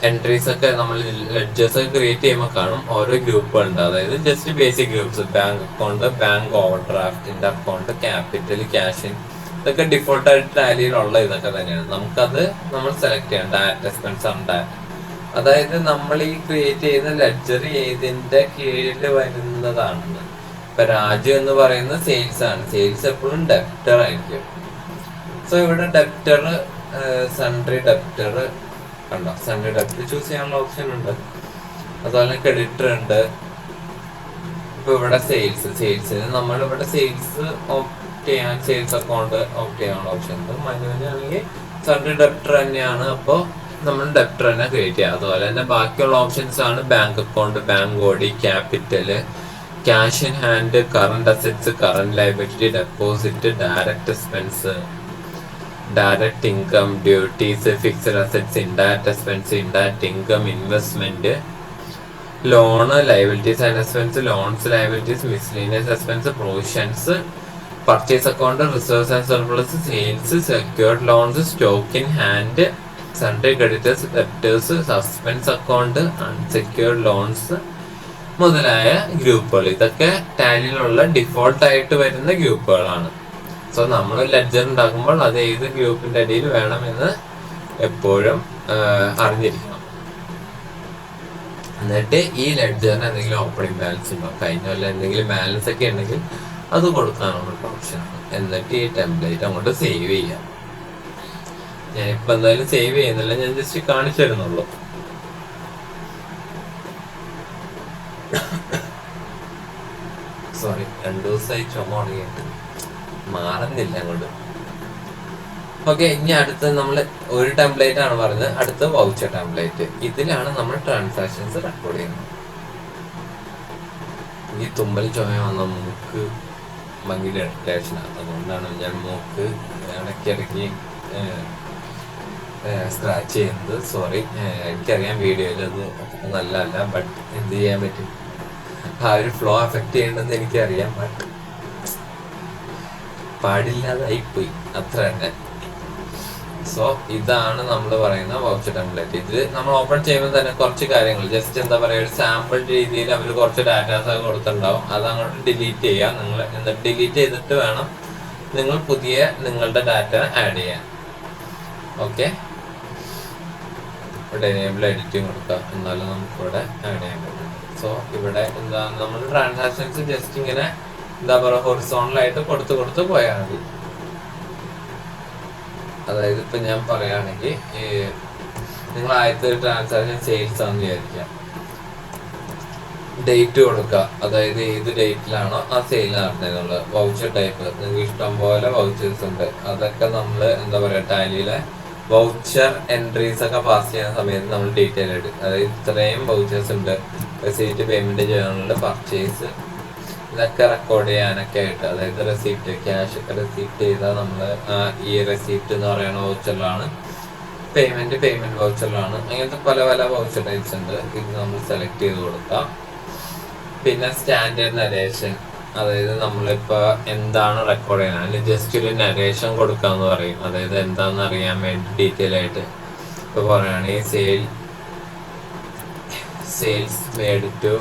എൻട്രീസ് ഒക്കെ നമ്മൾ ലെഡ്ജേഴ്സ് ഒക്കെ ക്രിയേറ്റ് ചെയ്യുമ്പോൾ കാണും ഓരോ ഗ്രൂപ്പുകളുണ്ട്. അതായത് just basic groups, bank account, bank over ഡ്രാഫ്റ്റിന്റെ അക്കൗണ്ട്, ക്യാപിറ്റൽ, ക്യാഷ്, ഇതൊക്കെ ഡിഫോൾട്ടായിട്ട് ടാലിയിലുള്ള ഇതൊക്കെ തന്നെയാണ്. നമുക്കത് നമ്മൾ സെലക്ട് ചെയ്യാം. ഡയറക്റ്റ് എക്സ്പെൻസ് ആണ് ഡയറക്റ്റ്. അതായത് നമ്മൾ ഈ ക്രിയേറ്റ് ചെയ്യുന്ന ലെഡ്ജർ ഏതിന്റെ കീഴിൽ വരുന്നതാണെന്ന്. ഇപ്പൊ രാജു എന്ന് പറയുന്ന സെയിൽസ് ആണ്. സെയിൽസ് എപ്പോഴും ഡെപ്റ്റർ ആയിരിക്കും. സോ ഇവിടെ ഡെപ്റ്റർ, സൺട്രി ഡെപ്റ്റർ കണ്ടോ, സൺട്രി ഡെപ്റ്റർ ചൂസ് ചെയ്യാനുള്ള ഓപ്ഷൻ ഉണ്ട്. അതുപോലെ ക്രെഡിറ്റർ ഉണ്ട്. ഇപ്പൊ ഇവിടെ സെയിൽസിന് നമ്മളിവിടെ സെയിൽസ് ഓപ്റ്റ് ചെയ്യാൻ, സെയിൽസ് അക്കൗണ്ട് ഓപ്റ്റ് ചെയ്യാനുള്ള ഓപ്ഷൻ ഉണ്ട്. മനുവിനാണെങ്കിൽ സൺട്രി ഡെപ്റ്റർ തന്നെയാണ്. അപ്പോൾ നമ്മൾ ഡെപ്റ്റർ തന്നെ ക്രിയേറ്റ് ചെയ്യുക. അതുപോലെ തന്നെ ബാക്കിയുള്ള ഓപ്ഷൻസ് ആണ് bank account, bank body, capital, cash in hand, current assets, current liability, deposit, direct expense, direct income, duties, fixed assets, indirect expense, indirect income, investment, loan, liabilities and expense, loans, liabilities, miscellaneous expense, provisions, purchase account, reserves and surplus, sales, secured loans, stock in hand, Sunday creditors, debtors, suspense account, unsecured loans മുതലായ ഗ്രൂപ്പുകൾ. ഇതൊക്കെ ടാലിയിലുള്ള default ആയിട്ട് വരുന്ന ഗ്രൂപ്പുകളാണ്. So നമ്മൾ ledger ഉണ്ടാക്കുമ്പോൾ അത് ഏത് ഗ്രൂപ്പിന്റെ അടിയിൽ വേണമെന്ന് എപ്പോഴും അറിഞ്ഞിരിക്കണം. എന്നിട്ട് ഈ ലെഡ്ജറിന് എന്തെങ്കിലും ഓപ്പണിംഗ് ബാലൻസ് ഉണ്ടോ, കഴിഞ്ഞ കൊല്ലം എന്തെങ്കിലും ബാലൻസ് ഒക്കെ ഉണ്ടെങ്കിൽ അത് കൊടുക്കാനുള്ള ഓപ്ഷനാണ്. എന്നിട്ട് ഈ ടെംപ്ലേറ്റ് അങ്ങോട്ട് സേവ് ചെയ്യാം. ഞാനിപ്പോൾ എന്തായാലും സേവ് ചെയ്യുന്നില്ല, ഞാൻ ജസ്റ്റ് കാണിച്ചു തരുന്നുള്ളൂ. സോറി, 2 ദിവസമായി ചുമ തുടങ്ങിയിട്ട് മാറുന്നില്ല അങ്ങോട്ട്. ഓക്കെ, ഇനി അടുത്ത് നമ്മൾ ഒരു ടെംപ്ലേറ്റ് ആണ് പറഞ്ഞത്. അടുത്ത വൗച്ചർ ടെംപ്ലേറ്റ്. ഇതിലാണ് നമ്മൾ ട്രാൻസാക്ഷൻസ് റെക്കോർഡ് ചെയ്യുന്നത്. ഈ തുമ്പൽ ചുമ വന്ന മൂക്ക് ഭംഗിയുടെ ഇറിറ്റേഷനാണ്. അതുകൊണ്ടാണ് ഞാൻ മൂക്ക് ഇടയ്ക്കിടയ്ക്ക് സ്ക്രാച്ച് ചെയ്യുന്നത്. സോറി, എനിക്കറിയാം വീഡിയോയിൽ അത് നല്ലതല്ല, ബട്ട് എന്ത് ചെയ്യാൻ പറ്റും, ആ ഒരു ഫ്ലോ എഫക്റ്റ് ചെയ്യണമെന്ന് എനിക്കറിയാം, ബട്ട് പാടില്ലാതായിപ്പോയി, അത്ര തന്നെ. സോ ഇതാണ് നമ്മൾ പറയുന്ന വൗച്ചർ ടെംപ്ലേറ്റ്. ഇത് നമ്മൾ ഓപ്പൺ ചെയ്യുമ്പോൾ തന്നെ കുറച്ച് കാര്യങ്ങൾ ജസ്റ്റ് എന്താ പറയുക, ഒരു സാമ്പിൾ രീതിയിൽ അവർ കുറച്ച് ഡാറ്റാസ് ഒക്കെ കൊടുത്തിട്ടുണ്ടാവും. അത് അങ്ങോട്ട് ഡിലീറ്റ് ചെയ്യുക നിങ്ങൾ. എന്നിട്ട് ഡിലീറ്റ് ചെയ്തിട്ട് വേണം നിങ്ങൾ പുതിയ നിങ്ങളുടെ ഡാറ്റ ആഡ് ചെയ്യാൻ. ഓക്കെ, ഇവിടെ എനേബിൾ എഡിറ്റിംഗ് കൊടുക്കുക, എന്നാലും നമുക്കിവിടെ ആഡ് ചെയ്യാൻ പറ്റും. സോ ഇവിടെ എന്താ, നമ്മൾ ട്രാൻസാക്ഷൻസ് ജസ്റ്റ് ഇങ്ങനെ എന്താ പറയുക ഹൊറിസോണലായിട്ട് കൊടുത്ത് പോയാൽ മതി. അതായത് ഇപ്പൊ ഞാൻ പറയുകയാണെങ്കിൽ നിങ്ങൾ ആദ്യത്തെ ട്രാൻസാക്ഷൻ സെയിൽസ് ആണെന്ന് വിചാരിക്കാം. ഡേറ്റ് കൊടുക്കുക, അതായത് ഏത് ഡേറ്റിലാണോ ആ സെയിൽ നടത്തുന്നത്. വൗച്ചർ ടൈപ്പ് നിങ്ങൾക്ക് ഇഷ്ടം പോലെ വൗച്ചേഴ്സ് ഉണ്ട്. അതൊക്കെ നമ്മൾ എന്താ പറയുക ടാലിയിലെ വൗച്ചർ എൻട്രീസ് ഒക്കെ പാസ് ചെയ്യുന്ന സമയത്ത് നമ്മൾ ഡീറ്റെയിൽ ആയിട്ട്, അതായത് ഇത്രയും വൗച്ചേഴ്സ് ഉണ്ട്, റെസീപ്റ്റ്, പേയ്മെന്റ് ചെയ്യാനുള്ള, പർച്ചേസ്, ഇതൊക്കെ റെക്കോർഡ് ചെയ്യാനൊക്കെ ആയിട്ട്. അതായത് റെസീപ്റ്റ്, ക്യാഷ് ഒക്കെ റെസീപ്റ്റ് ചെയ്താൽ നമ്മൾ ഈ റെസീപ്റ്റ് എന്ന് പറയുന്ന വൗച്ചറിലാണ്, പേയ്മെന്റ് വൗച്ചറിലാണ്. അങ്ങനത്തെ പല വൗച്ചർ ടൈപ്സ് ഉണ്ട്. ഇത് നമ്മൾ സെലക്ട് ചെയ്ത് കൊടുക്കാം. പിന്നെ സ്റ്റാൻഡേർഡ് നരേഷൻ, അതായത് നമ്മളിപ്പോ എന്താണ് റെക്കോർഡ് ചെയ്യുന്നത് അതിന് ജസ്റ്റ് ഒരു നരേഷൻ കൊടുക്കാന്ന് പറയും. അതായത് എന്താണെന്ന് അറിയാൻ വേണ്ടി ഡീറ്റെയിൽ ആയിട്ട്. ഇപ്പൊ പറയുകയാണെങ്കിൽ sale sales made to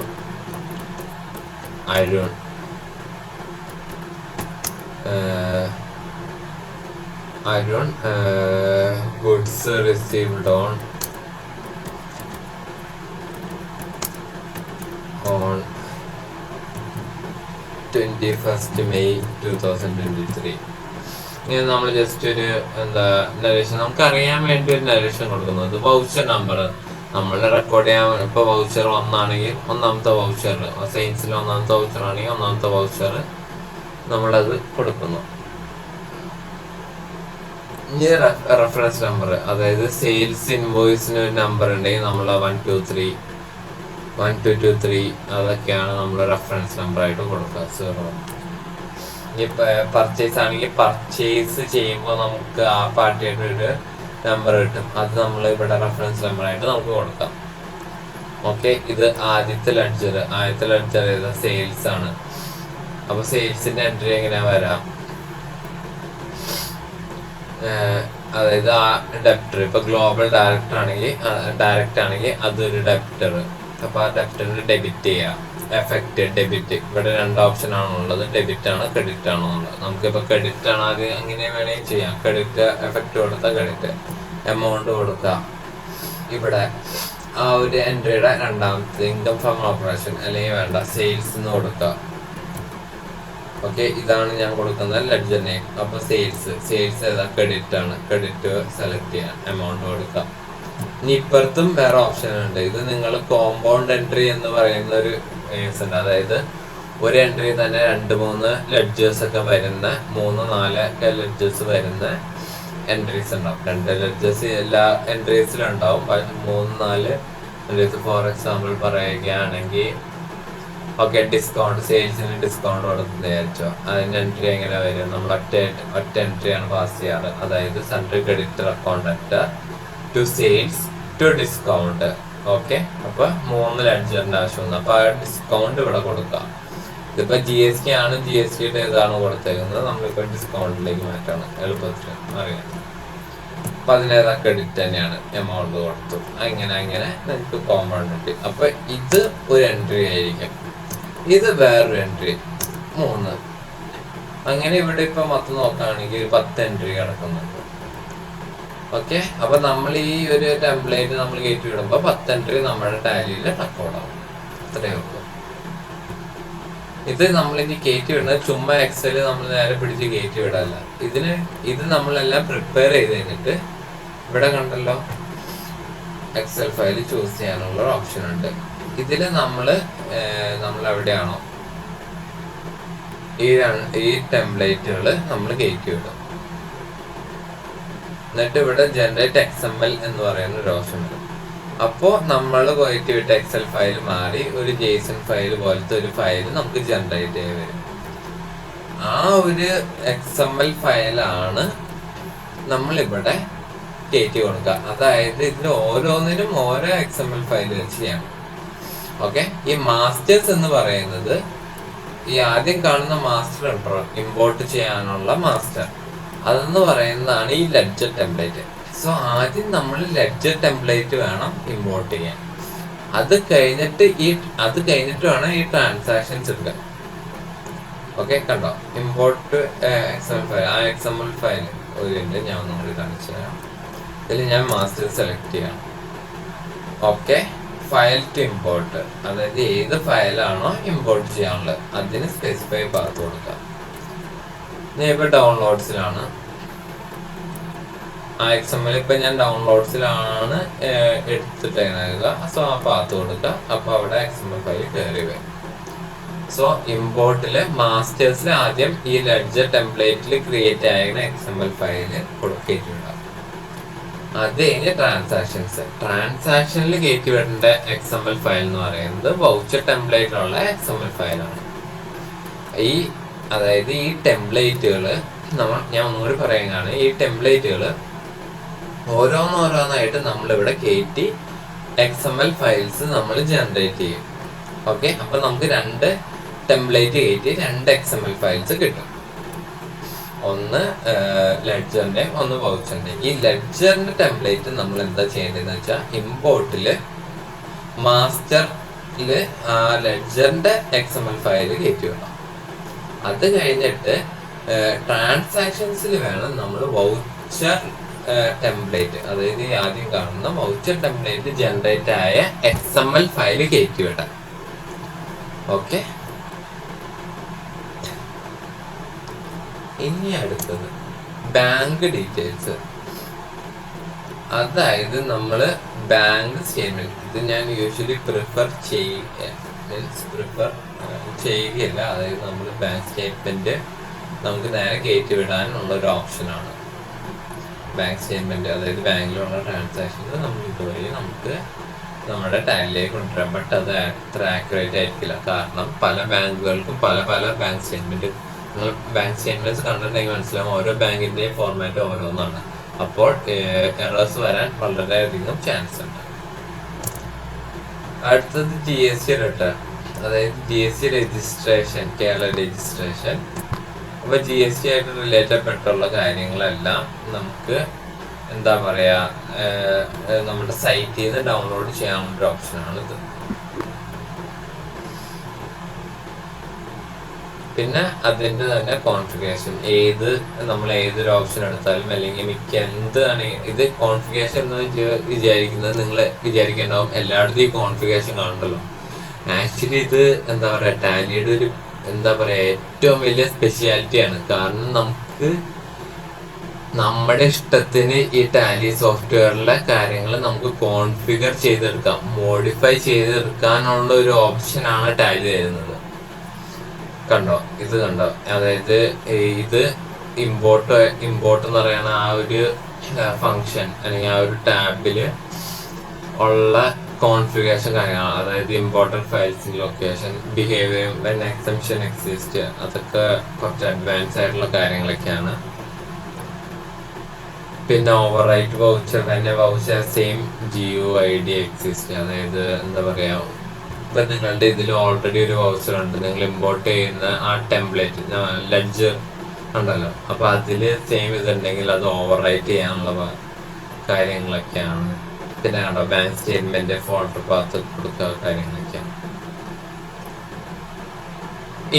Arun, goods received on 21st May 2023. ഇങ്ങനെ നമ്മൾ ജസ്റ്റ് ഒരു നരേഷൻ നമുക്ക് അറിയാൻ വേണ്ടി ഒരു നരേഷൻ കൊടുക്കുന്നത്. വൗച്ചർ നമ്പർ നമ്മൾ റെക്കോർഡ് ചെയ്യാൻ, ഇപ്പോൾ വൗച്ചർ 1 ആണെങ്കിൽ ഒന്നാമത്തെ വൗച്ചർ, സെയിൽസിൽ ഒന്നാമത്തെ വൗച്ചർ ആണെങ്കിൽ ഒന്നാമത്തെ വൗച്ചർ നമ്മളത് കൊടുക്കുന്നു. ഇനി റെഫറൻസ് നമ്പർ, അതായത് സെയിൽസ് ഇൻവോയ്സിന് ഒരു നമ്പർ ഉണ്ടെങ്കിൽ നമ്മൾ 1223 അതൊക്കെയാണ് നമ്മൾ റെഫറൻസ് നമ്പർ ആയിട്ട് കൊടുക്കുക. 0. ഇനി പർച്ചേസ് ആണെങ്കിൽ പർച്ചേസ് ചെയ്യുമ്പോൾ നമുക്ക് ആ പാർട്ടിയുടെ ഒരു നമ്പർ കിട്ടും, അത് നമ്മൾ ഇവിടെ റെഫറൻസ് നമ്പർ ആയിട്ട് നമുക്ക് കൊടുക്കാം. ഓക്കെ, ഇത് ആദ്യത്തെ ലെഡ്ജർ ഏതാ? സെയിൽസ് ആണ്. അപ്പോൾ സെയിൽസിന്റെ എൻട്രി എങ്ങനെയാ വരാം? അതായത് ആ ഡെപ്റ്റർ, ഇപ്പൊ ഗ്ലോബൽ ഡയറക്റ്റ് ആണെങ്കിൽ അതൊരു ഡെപ്റ്റർ. അപ്പൊ ആ ഡെപ്റ്ററിന് ഡെബിറ്റ് ചെയ്യാം. എഫക്റ്റ്, ഡെബിറ്റ്, ഇവിടെ 2 ഓപ്ഷൻ ആണുള്ളത്, ഡെബിറ്റ് ആണ് ക്രെഡിറ്റ് ആണോ എന്നുള്ളത്. നമുക്കിപ്പോൾ ക്രെഡിറ്റ് ആണ് അത് അങ്ങനെ വേണമെങ്കിൽ ചെയ്യാം. ക്രെഡിറ്റ് എഫക്റ്റ് കൊടുത്താൽ ക്രെഡിറ്റ് എമൗണ്ട് കൊടുക്കാം. ഇവിടെ ആ ഒരു എൻട്രിയുടെ രണ്ടാമത്തെ ഇൻകം ഫ്രം ഓപ്പറേഷൻ അല്ലെങ്കിൽ വേണ്ട സെയിൽസ് എന്ന് കൊടുക്കാം. ഓക്കെ, ഇതാണ് ഞാൻ കൊടുക്കുന്ന ലെഡ്ജർ നെയിം. അപ്പൊ സെയിൽസ് ഏതാ? ക്രെഡിറ്റ് ആണ്. ക്രെഡിറ്റ് സെലക്ട് ചെയ്യാം, എമൗണ്ട് കൊടുക്കാം. ഇനി ഇപ്പുറത്തും വേറെ ഓപ്ഷൻ ഉണ്ട്. ഇത് നിങ്ങൾ കോമ്പൗണ്ട് എൻട്രി എന്ന് പറയുന്ന ഒരു കേസ് ഉണ്ട്. അതായത് ഒരു എൻട്രി തന്നെ 2-3 ലെഡ്ജേഴ്സ് ഒക്കെ വരുന്ന, 3-4 ലെഡ്ജേഴ്സ് വരുന്ന എൻട്രീസ് ഉണ്ടാവും. 2 ലെഡ്ജേഴ്സ് എല്ലാ എൻട്രീസിലും ഉണ്ടാവും. 3-4 എൻട്രീസ്. ഫോർ എക്സാമ്പിൾ പറയുകയാണെങ്കിൽ ഓക്കെ, ഡിസ്കൗണ്ട്, സെയിൽസിന് ഡിസ്കൗണ്ട് കൊടുക്കുന്നത് വിചാരിച്ചോ. അതിന്റെ എൻട്രി എങ്ങനെ വരും? നമ്മൾ ഒറ്റ എൻട്രി ആണ് പാസ് ചെയ്യാറ്. അതായത് central creditor account to sales to discount. Okay, അപ്പൊ 3 ലെഡ്ജറിന്റെ ആവശ്യമുണ്ട്. അപ്പൊ ആ ഡിസ്കൗണ്ട് ഇവിടെ കൊടുക്കാം. ഇതിപ്പോ GST ആണ്, GSTയുടെ ഇതാണ് കൊടുത്തേക്കുന്നത്. നമ്മളിപ്പോ ഡിസ്കൗണ്ടിലേക്ക് മാറ്റാണ് എളുപ്പത്തിൽ അറിയാം. അപ്പൊ അതിനേതാ? ക്രെഡിറ്റ് തന്നെയാണ്, എമൗണ്ട് കൊടുത്തു. അങ്ങനെ നമുക്ക് കോമ്പൗണ്ട് എൻട്രി. അപ്പൊ ഇത് ഒരു എൻട്രി ആയിരിക്കും, ഇത് വേറൊരു എൻട്രി 3. അങ്ങനെ ഇവിടെ ഇപ്പൊ മൊത്തം നോക്കുകയാണെങ്കിൽ 10 എൻട്രി കിടക്കുന്നുണ്ട്. ഓക്കെ, അപ്പൊ നമ്മൾ ഈ ഒരു ടെംപ്ലേറ്റ് നമ്മൾ കയറ്റി വിടുമ്പോ 10 എൻട്രി നമ്മുടെ ടാലിയിൽ റെക്കോർഡാവും. അത്രയേ ഉള്ളൂ. ഇത് നമ്മളിനി കയറ്റി വിടുന്നത് ചുമ്മാ എക്സല് നമ്മൾ നേരെ പിടിച്ച് കയറ്റി വിടല്ല. ഇത് നമ്മളെല്ലാം പ്രിപ്പയർ ചെയ്ത് കഴിഞ്ഞിട്ട് ഇവിടെ കണ്ടല്ലോ എക്സൽ ഫയൽ ചൂസ് ചെയ്യാനുള്ള ഓപ്ഷൻ ഉണ്ട്. ഇതിൽ നമ്മൾ എവിടെയാണോ ഈ ടെംപ്ലേറ്റുകൾ നമ്മൾ കയറ്റി വിടും. എന്നിട്ട് ഇവിടെ ജനറേറ്റ് XML എന്ന് പറയുന്ന ഒരു ഓപ്ഷൻ വരും. അപ്പോൾ നമ്മൾ കയറ്റി വിട്ട എക്സൽ ഫയൽ മാറി ഒരു JSON ഫയൽ പോലത്തെ ഒരു ഫയൽ നമുക്ക് ജനറേറ്റ് ചെയ്ത് വരും. ആ ഒരു XML ഫയലാണ് നമ്മളിവിടെ കയറ്റി കൊടുക്കുക. അതായത് ഇതിൽ ഓരോന്നിനും ഓരോ XML ഫയൽ വെച്ച് ചെയ്യണം. ഓക്കെ, ഈ മാസ്റ്റേഴ്സ് എന്ന് പറയുന്നത് ഈ ആദ്യം കാണുന്ന മാസ്റ്റർ ഉണ്ടോ, ഇമ്പോർട്ട് ചെയ്യാനുള്ള മാസ്റ്റർ, അതെന്ന് പറയുന്നതാണ് ഈ ലെഡ്ജർ ടെംപ്ലേറ്റ്. സോ ആദ്യം നമ്മൾ ലെഡ്ജർ ടെംപ്ലേറ്റ് വേണം ഇമ്പോർട്ട് ചെയ്യാൻ. അത് കഴിഞ്ഞിട്ട് വേണം ഈ ട്രാൻസാക്ഷൻസ് എടുക്കാൻ. ഓക്കെ, കണ്ടോ ഇമ്പോർട്ട് XML ഫയൽ. ആ XML ഫയൽ ഞാൻ ഒന്നുകൂടി കാണിച്ചു തരാം. ഇതിൽ ഞാൻ മാസ്റ്റർ സെലക്ട് ചെയ്യണം. ഓക്കെ, ഫയൽ ടു ഇമ്പോർട്ട്, അതായത് ഏത് ഫയലാണോ ഇമ്പോർട്ട് ചെയ്യാനുള്ളത് അതിന് സ്പെസിഫൈ പാത്ത് കൊടുക്കാം. ഞാൻ ഇപ്പൊ ഡൗൺലോഡ്സിലാണ്, ആ XML ഇപ്പൊ ഞാൻ ഡൗൺലോഡ്സിലാണ് എടുത്തിട്ടേക്കുക. സോ ആ പാത്ത് കൊടുക്കുക. അപ്പൊ അവിടെ XML ഫയൽ കയറി വരും. സോ ഇമ്പോർട്ടില് മാസ്റ്റേഴ്സിൽ ആദ്യം ഈ ലെഡ്ജർ ടെംപ്ലേറ്റിൽ ക്രിയേറ്റ് ആയിരുന്ന XML ഫയൽ കയറ്റിവിടാം. അത് കഴിഞ്ഞ് ട്രാൻസാക്ഷനിൽ കയറ്റി വിടേണ്ട XML ഫയൽ എന്ന് പറയുന്നത് വൗച്ചർ ടെംപ്ലേറ്റിലുള്ള XML ഫയലാണ്. അതായത് ഈ ടെംപ്ലേറ്റുകൾ ഞാൻ ഒന്നുകൂടി പറയുകയാണ്, ഈ ടെംപ്ലേറ്റുകൾ ഓരോന്നായിട്ട് നമ്മളിവിടെ കയറ്റി XML ഫയൽസ് നമ്മൾ ജനറേറ്റ് ചെയ്യും. ഓക്കെ, അപ്പൊ നമുക്ക് 2 ടെംപ്ലേറ്റ് കയറ്റി 2 XML ഫയൽസ് കിട്ടും. ഒന്ന് ലെഡ്ജറിന്റെ, ഒന്ന് വൗച്ചറിന്റെ. ഈ ലെഡ്ജറിന്റെ ടെംപ്ലേറ്റ് നമ്മൾ എന്താ ചെയ്യേണ്ടതെന്ന് വെച്ചാൽ ഇമ്പോർട്ടില് മാസ്റ്ററിൽ ആ ലെഡ്ജറിന്റെ XML ഫയൽ കയറ്റി വിടാം. അത് കഴിഞ്ഞിട്ട് ട്രാൻസാക്ഷൻസിൽ വേണം നമ്മൾ വൗച്ചർ ടെംപ്ലേറ്റ്, അതായത് ആദ്യം കാണുന്ന വൗച്ചർ ടെംപ്ലേറ്റ് ജനറേറ്റ് ആയ XML ഫയൽ കയറ്റി വിടാം. ഓക്കെ, ഇനി അടുത്തത് ബാങ്ക് ഡീറ്റെയിൽസ്. അതായത് നമ്മൾ ബാങ്ക് സ്റ്റേറ്റ്മെന്റ്, ഇത് ഞാൻ യൂഷ്വലി പ്രിഫർ ചെയ്യുകയില്ല. അതായത് നമ്മൾ ബാങ്ക് സ്റ്റേറ്റ്മെന്റ് നമുക്ക് നേരെ കയറ്റി വിടാനുള്ള ഒരു ഓപ്ഷനാണ് ബാങ്ക് സ്റ്റേറ്റ്മെന്റ്. അതായത് ബാങ്കിലുള്ള ട്രാൻസാക്ഷൻസ് നമ്മൾ ഇതുവഴി നമുക്ക് നമ്മുടെ ടാലിലേക്ക് കൊണ്ടുവരാം. ബട്ട് അത് അത്ര ആക്യുറേറ്റ് ആയിരിക്കില്ല, കാരണം പല ബാങ്കുകൾക്കും പല പല ബാങ്ക് സ്റ്റേറ്റ്മെന്റ്, നിങ്ങൾ ബാങ്ക് സ്റ്റേറ്റ്മെന്റ്സ് കണ്ടിട്ടുണ്ടെങ്കിൽ മനസ്സിലാവും ഓരോ ബാങ്കിന്റെയും ഫോർമാറ്റ് ഓരോന്നാണ്. അപ്പോൾ എറേഴ്സ് വരാൻ വളരെയധികം ചാൻസ് ഉണ്ട്. അടുത്തത് GST റിട്ടേൺ, അതായത് GST രജിസ്ട്രേഷൻ, കേരള രജിസ്ട്രേഷൻ. അപ്പോൾ GST ആയിട്ട് റിലേറ്റഡ് പെട്ടുള്ള കാര്യങ്ങളെല്ലാം നമുക്ക് എന്താ പറയാ, നമ്മുടെ സൈറ്റിൽ നിന്ന് ഡൗൺലോഡ് ചെയ്യാനുള്ള ഒരു ഓപ്ഷനാണ് ഇത്. പിന്നെ അതിൻ്റെ തന്നെ കോൺഫിഗറേഷൻ, നമ്മൾ ഏതൊരു ഓപ്ഷൻ എടുത്താലും അല്ലെങ്കിൽ മിക്ക എന്താണ് ഇത് കോൺഫിഗറേഷൻ എന്ന് വിചാരിക്കുന്നത്, നിങ്ങൾ വിചാരിക്കേണ്ടാവും എല്ലായിടത്തും ഈ കോൺഫിഗറേഷൻ കാണുമല്ലോ. ആക്ച്വലി ഇത് എന്താ പറയുക, ടാലിയുടെ ഒരു എന്താ പറയുക ഏറ്റവും വലിയ സ്പെഷ്യാലിറ്റിയാണ്. കാരണം നമുക്ക് നമ്മുടെ ഇഷ്ടത്തിന് ഈ ടാലി സോഫ്റ്റ്വെയറിലെ കാര്യങ്ങൾ നമുക്ക് കോൺഫിഗർ ചെയ്തെടുക്കാം, മോഡിഫൈ ചെയ്തെടുക്കാനുള്ള ഒരു ഓപ്ഷനാണ് ടാലി തരുന്നത്. കണ്ടോ, ഇത് കണ്ടോ, അതായത് ഇത് ഇമ്പോർട്ട് എന്ന് പറയുന്ന ആ ഒരു ഫങ്ഷൻ അല്ലെങ്കിൽ ആ ഒരു ടാബില് ഉള്ള കോൺഫിഗറേഷൻ കാര്യങ്ങളാണ്. അതായത് important files location, behaviour, when exemption exist, അതൊക്കെ കുറച്ച് അഡ്വാൻസ് ആയിട്ടുള്ള കാര്യങ്ങളൊക്കെയാണ്. പിന്നെ ഓവർ റൈറ്റ് വൗച്ചർ, തന്നെ വൗച്ചർ സെയിം GUID എക്സിസ്റ്റ്, അതായത് എന്താ പറയാ, ഇപ്പൊ നിങ്ങളുടെ ഇതിൽ ഓൾറെഡി ഒരു വൗച്ചർ ഉണ്ട്, നിങ്ങൾ ഇമ്പോർട്ട് ചെയ്യുന്ന ആ ടെംപ്ലേറ്റ് ലെഡ്ജർ ഉണ്ടല്ലോ, അപ്പൊ അതില് സെയിം ഇതുണ്ടെങ്കിൽ അത് ഓവർ റൈറ്റ് ചെയ്യാനുള്ള കാര്യങ്ങളൊക്കെയാണ്. പിന്നെ കണ്ടോ ബാങ്ക് സ്റ്റേറ്റ്മെന്റ് ഫോൾഡർ പാത്ത് കൊടുക്കുക കാര്യങ്ങളൊക്കെയാണ്.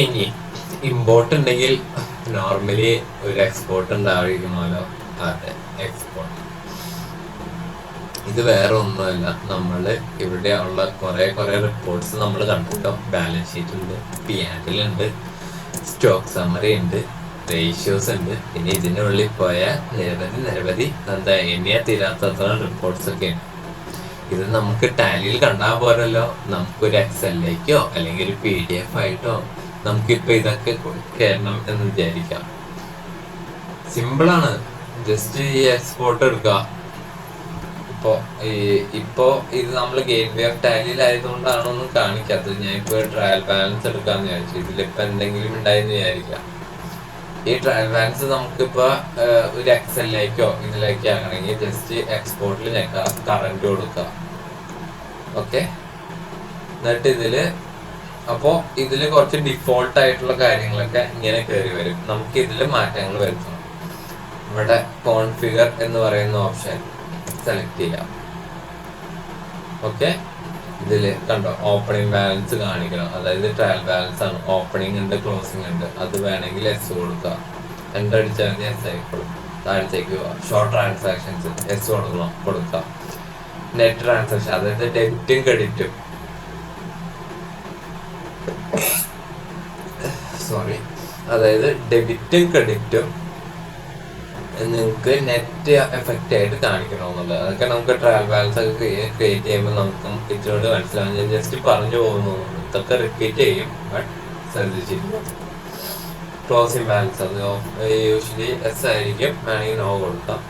ഇനി ഇമ്പോർട്ട് ഉണ്ടെങ്കിൽ നോർമലി ഒരു എക്സ്പോർട്ട് ഉണ്ടായിരിക്കണമല്ലോ. അതെ, എക്സ്പോർട്ട് ഇത് വേറെ ഒന്നുമല്ല, നമ്മൾ ഇവിടെ ഉള്ള കുറെ റിപ്പോർട്ട്സ് നമ്മൾ കണ്ടിട്ടോ. ബാലൻസ് ഷീറ്റ് ഉണ്ട്, P&L ഉണ്ട്, സ്റ്റോക്ക് സമ്മറി ഉണ്ട്, റേഷ്യോസ് ഉണ്ട്, പിന്നെ ഇതിൻ്റെ ഉള്ളിൽ പോയ നിരവധി എന്താ എണ്ണിയാ തീരാത്തത്ര റിപ്പോർട്ട്സ് ഒക്കെ ഉണ്ട്. ഇത് നമുക്ക് ടാലിയിൽ കണ്ടാൽ പോരല്ലോ, നമുക്കൊരു എക്സലിലേക്കോ അല്ലെങ്കിൽ ഒരു PDF ആയിട്ടോ നമുക്കിപ്പോൾ ഇതൊക്കെ കയറണം എന്ന് വിചാരിക്കാം. സിമ്പിളാണ്, ജസ്റ്റ് ഈ എക്സ്പോർട്ട് എടുക്കുക. ഇപ്പോ ഇത് നമ്മൾ ഗേറ്റ് വേ ഓഫ് ടാലിയിലായതുകൊണ്ടാണ് ഒന്നും കാണിക്കാത്തത്. ഞാൻ ഇപ്പോൾ ട്രയൽ ബാലൻസ് എടുക്കാന്ന് വിചാരിച്ചു, ഇതിലിപ്പോ എന്തെങ്കിലും ഉണ്ടായെന്ന് വിചാരിക്കാം. ഈ ട്രയൽ ബാലൻസ് നമുക്കിപ്പോ ഒരു എക്സലിലേക്കോ ഇതിലേക്കോ ആണെങ്കിൽ ജസ്റ്റ് എക്സ്പോർട്ടിൽ ഞെക്കുക, കറന്റ് കൊടുക്കുക. ഓക്കെ, എന്നിട്ട് ഇതില് കുറച്ച് ഡിഫോൾട്ട് ആയിട്ടുള്ള കാര്യങ്ങളൊക്കെ ഇങ്ങനെ കയറി വരും. നമുക്ക് ഇതിൽ മാറ്റങ്ങൾ വരുത്തണം. ഇവിടെ കോൺഫിഗർ എന്ന് പറയുന്ന ഓപ്ഷൻ സെലക്ട് ചെയ്യാം. ഓക്കെ, ഇതില് കണ്ടോ ഓപ്പണിംഗ് ബാലൻസ് കാണിക്കണം, അതായത് ട്രയൽ ബാലൻസ് ആണ്. ഓപ്പണിംഗ് ഉണ്ട്, ക്ലോസിംഗ് ഉണ്ട്. അത് വേണമെങ്കിൽ S കൊടുക്കുക, എൻ്റർ അടിച്ചാൽ S ആയിക്കോളും. താഴത്തേക്ക് ഷോർട്ട് ട്രാൻസാക്ഷൻസ് S കൊടുക്കുക. നെറ്റ് ട്രാൻസാക്ഷൻ, അതായത് ഡെബിറ്റും ക്രെഡിറ്റും, അതായത് ഡെബിറ്റും ക്രെഡിറ്റും നിങ്ങൾക്ക് നെറ്റ് എഫക്റ്റ് ആയിട്ട് കാണിക്കണമെന്നുള്ളത്. അതൊക്കെ നമുക്ക് ട്രയൽ ബാലൻസ് ഒക്കെ ക്രിയേറ്റ് ചെയ്യുമ്പോൾ നമുക്കും ഇതിനോട് മനസ്സിലാവും. ഞാൻ ജസ്റ്റ് പറഞ്ഞു പോകുന്നു, ഇതൊക്കെ റിപ്പീറ്റ് ചെയ്യും, ബട്ട് ശ്രദ്ധിച്ചിരിക്കും. ക്ലോസിംഗ് ബാലൻസ് അത് യൂഷ്വലി S ആയിരിക്കും, വേണമെങ്കിൽ നോ കൊടുക്കാം.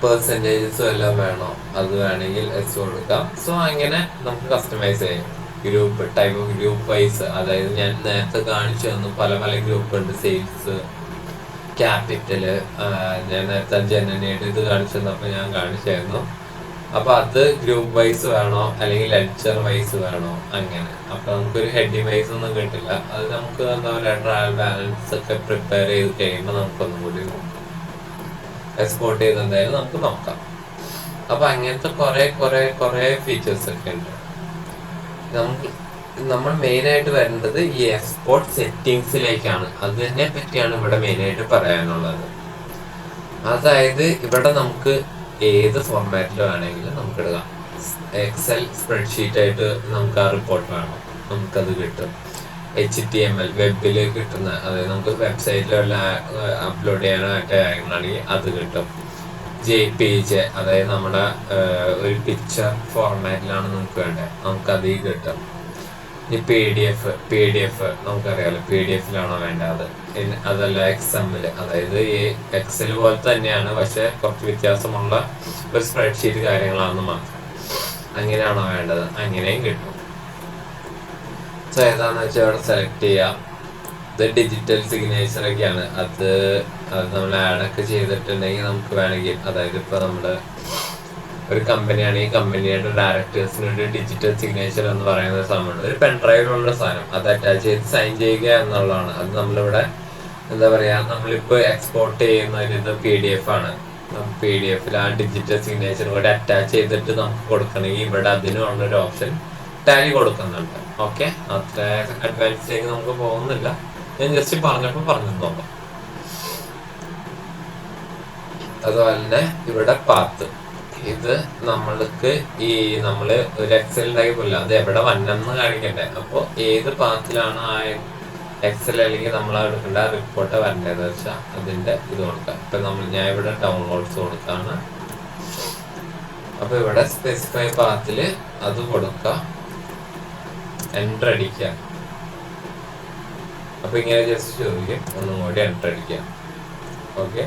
പെർസെൻറ്റേജസും എല്ലാം വേണോ, അത് വേണമെങ്കിൽ S കൊടുക്കാം. സോ അങ്ങനെ നമുക്ക് കസ്റ്റമൈസ് ചെയ്യാം. Group type of group wise, അതായത് ഞാൻ നേരത്തെ കാണിച്ചു തന്നു പല ഗ്രൂപ്പ് ഉണ്ട്. സെയിൽസ്, ക്യാപിറ്റല്, ഞാൻ നേരത്തെ ജനനേറ്റ് ഇത് കാണിച്ചു തന്നപ്പോൾ ഞാൻ കാണിച്ചായിരുന്നു. അപ്പൊ അത് ഗ്രൂപ്പ് വൈസ് വേണോ അല്ലെങ്കിൽ ലെഡ്ജർ വൈസ് വേണോ, അങ്ങനെ. അപ്പൊ നമുക്കൊരു ഹെഡിങ് വൈസ് ഒന്നും കിട്ടില്ല. അത് നമുക്ക് എന്താ പറയുക, ട്രയൽ ബാലൻസ് ഒക്കെ പ്രിപ്പയർ ചെയ്ത് കഴിയുമ്പോൾ നമുക്കൊന്നും കൂടി എക്സ്പോർട്ട് ചെയ്ത് എന്തായാലും നമുക്ക് നോക്കാം. അപ്പൊ അങ്ങനത്തെ കുറെ കുറെ കുറെ ഫീച്ചേഴ്സ് ഒക്കെ ഉണ്ട്. നമ്മൾ മെയിൻ ആയിട്ട് വരേണ്ടത് ഈ എക്സ്പോർട്ട് സെറ്റിങ്സിലേക്കാണ്. അതിനെ പറ്റിയാണ് ഇവിടെ മെയിൻ ആയിട്ട് പറയാനുള്ളത്. അതായത് ഇവിടെ നമുക്ക് ഏത് ഫോർമാറ്റിൽ വേണമെങ്കിലും നമുക്ക് എടുക്കാം. എക്സൽ സ്പ്രെഡ്ഷീറ്റ് ആയിട്ട് നമുക്ക് ആ റിപ്പോർട്ട് വേണം, നമുക്കത് കിട്ടും. HTML വെബിൽ കിട്ടുന്ന, അതായത് നമുക്ക് വെബ്സൈറ്റിലെല്ലാം അപ്ലോഡ് ചെയ്യാനായിട്ട് കാര്യങ്ങളാണെങ്കിൽ അത് കിട്ടും. JPG, അതായത് നമ്മുടെ ഒരു പിക്ചർ ഫോർമാറ്റിലാണ് നമുക്ക് വേണ്ടത്, നമുക്കത് കിട്ടും. ഈ PDF നമുക്കറിയാലോ, PDF-ലാണോ വേണ്ടത്. അതല്ല XML, അതായത് ഈ എക്സൽ പോലെ തന്നെയാണ്, പക്ഷെ കുറച്ച് വ്യത്യാസമുള്ള ഒരു സ്പ്രെഡ്ഷീറ്റ് കാര്യങ്ങളാണെന്ന് മാത്രം. അങ്ങനെയാണോ വേണ്ടത്, അങ്ങനെയും കിട്ടും. സോ ഏതാണെന്ന് വെച്ചാൽ അവിടെ സെലക്ട് ചെയ്യാം. ഇത് ഡിജിറ്റൽ സിഗ്നേച്ചർ ഒക്കെയാണ്. അത് നമ്മൾ ആഡൊക്കെ ചെയ്തിട്ടുണ്ടെങ്കിൽ നമുക്ക് വേണമെങ്കിൽ, അതായത് ഇപ്പോൾ നമ്മുടെ ഒരു കമ്പനിയാണെങ്കിൽ കമ്പനിയുടെ ഡയറക്ടേഴ്സിന് ഒരു ഡിജിറ്റൽ സിഗ്നേച്ചർ എന്ന് പറയുന്ന സാധനമുണ്ട്. ഒരു പെൻഡ്രൈവിലുള്ള സാധനം, അത് അറ്റാച്ച് ചെയ്ത് സൈൻ ചെയ്യുക എന്നുള്ളതാണ്. അത് നമ്മളിവിടെ എന്താ പറയുക, നമ്മളിപ്പോൾ എക്സ്പോർട്ട് ചെയ്യുന്ന ഇത് PDF ആണ്. PDF-ൽ ആ ഡിജിറ്റൽ സിഗ്നേച്ചർ കൂടെ അറ്റാച്ച് ചെയ്തിട്ട് നമുക്ക് കൊടുക്കണമെങ്കിൽ ഇവിടെ അതിനുള്ളൊരു ഓപ്ഷൻ ടാലി കൊടുക്കുന്നുണ്ട്. ഓക്കെ, അത്ര അഡ്വാൻസിലേക്ക് നമുക്ക് പോകുന്നില്ല, ഞാൻ ജസ്റ്റ് പറഞ്ഞപ്പോൾ പറഞ്ഞു നോക്കാം. അതുപോലെ തന്നെ ഇവിടെ പാത്ത്, ഇത് നമ്മൾക്ക് നമ്മള് ഒരു എക്സൽ ഉണ്ടാക്കി പോലില്ല, അത് എവിടെ വന്നെന്ന് കാണിക്കണ്ടേ. അപ്പോൾ ഏത് പാത്തിലാണ് ആ എക്സൽ അല്ലെങ്കിൽ നമ്മൾ എടുക്കേണ്ട റിപ്പോർട്ട് വരേണ്ടതെന്ന് വെച്ചാൽ അതിന്റെ ഇത് കൊടുക്കാം. ഇപ്പൊ ഞാൻ ഇവിടെ ഡൗൺലോഡ്സ് കൊടുക്കാണ്. അപ്പൊ ഇവിടെ സ്പെസിഫൈ പാത്തില് അത് കൊടുക്കാം, എൻ്റർ അടിക്കുക. അപ്പൊ ഇങ്ങനെ ജസ്റ്റ് ചോദിക്കും, ഒന്നും കൂടി എൻ്റർ അടിക്കുക. ഓക്കെ,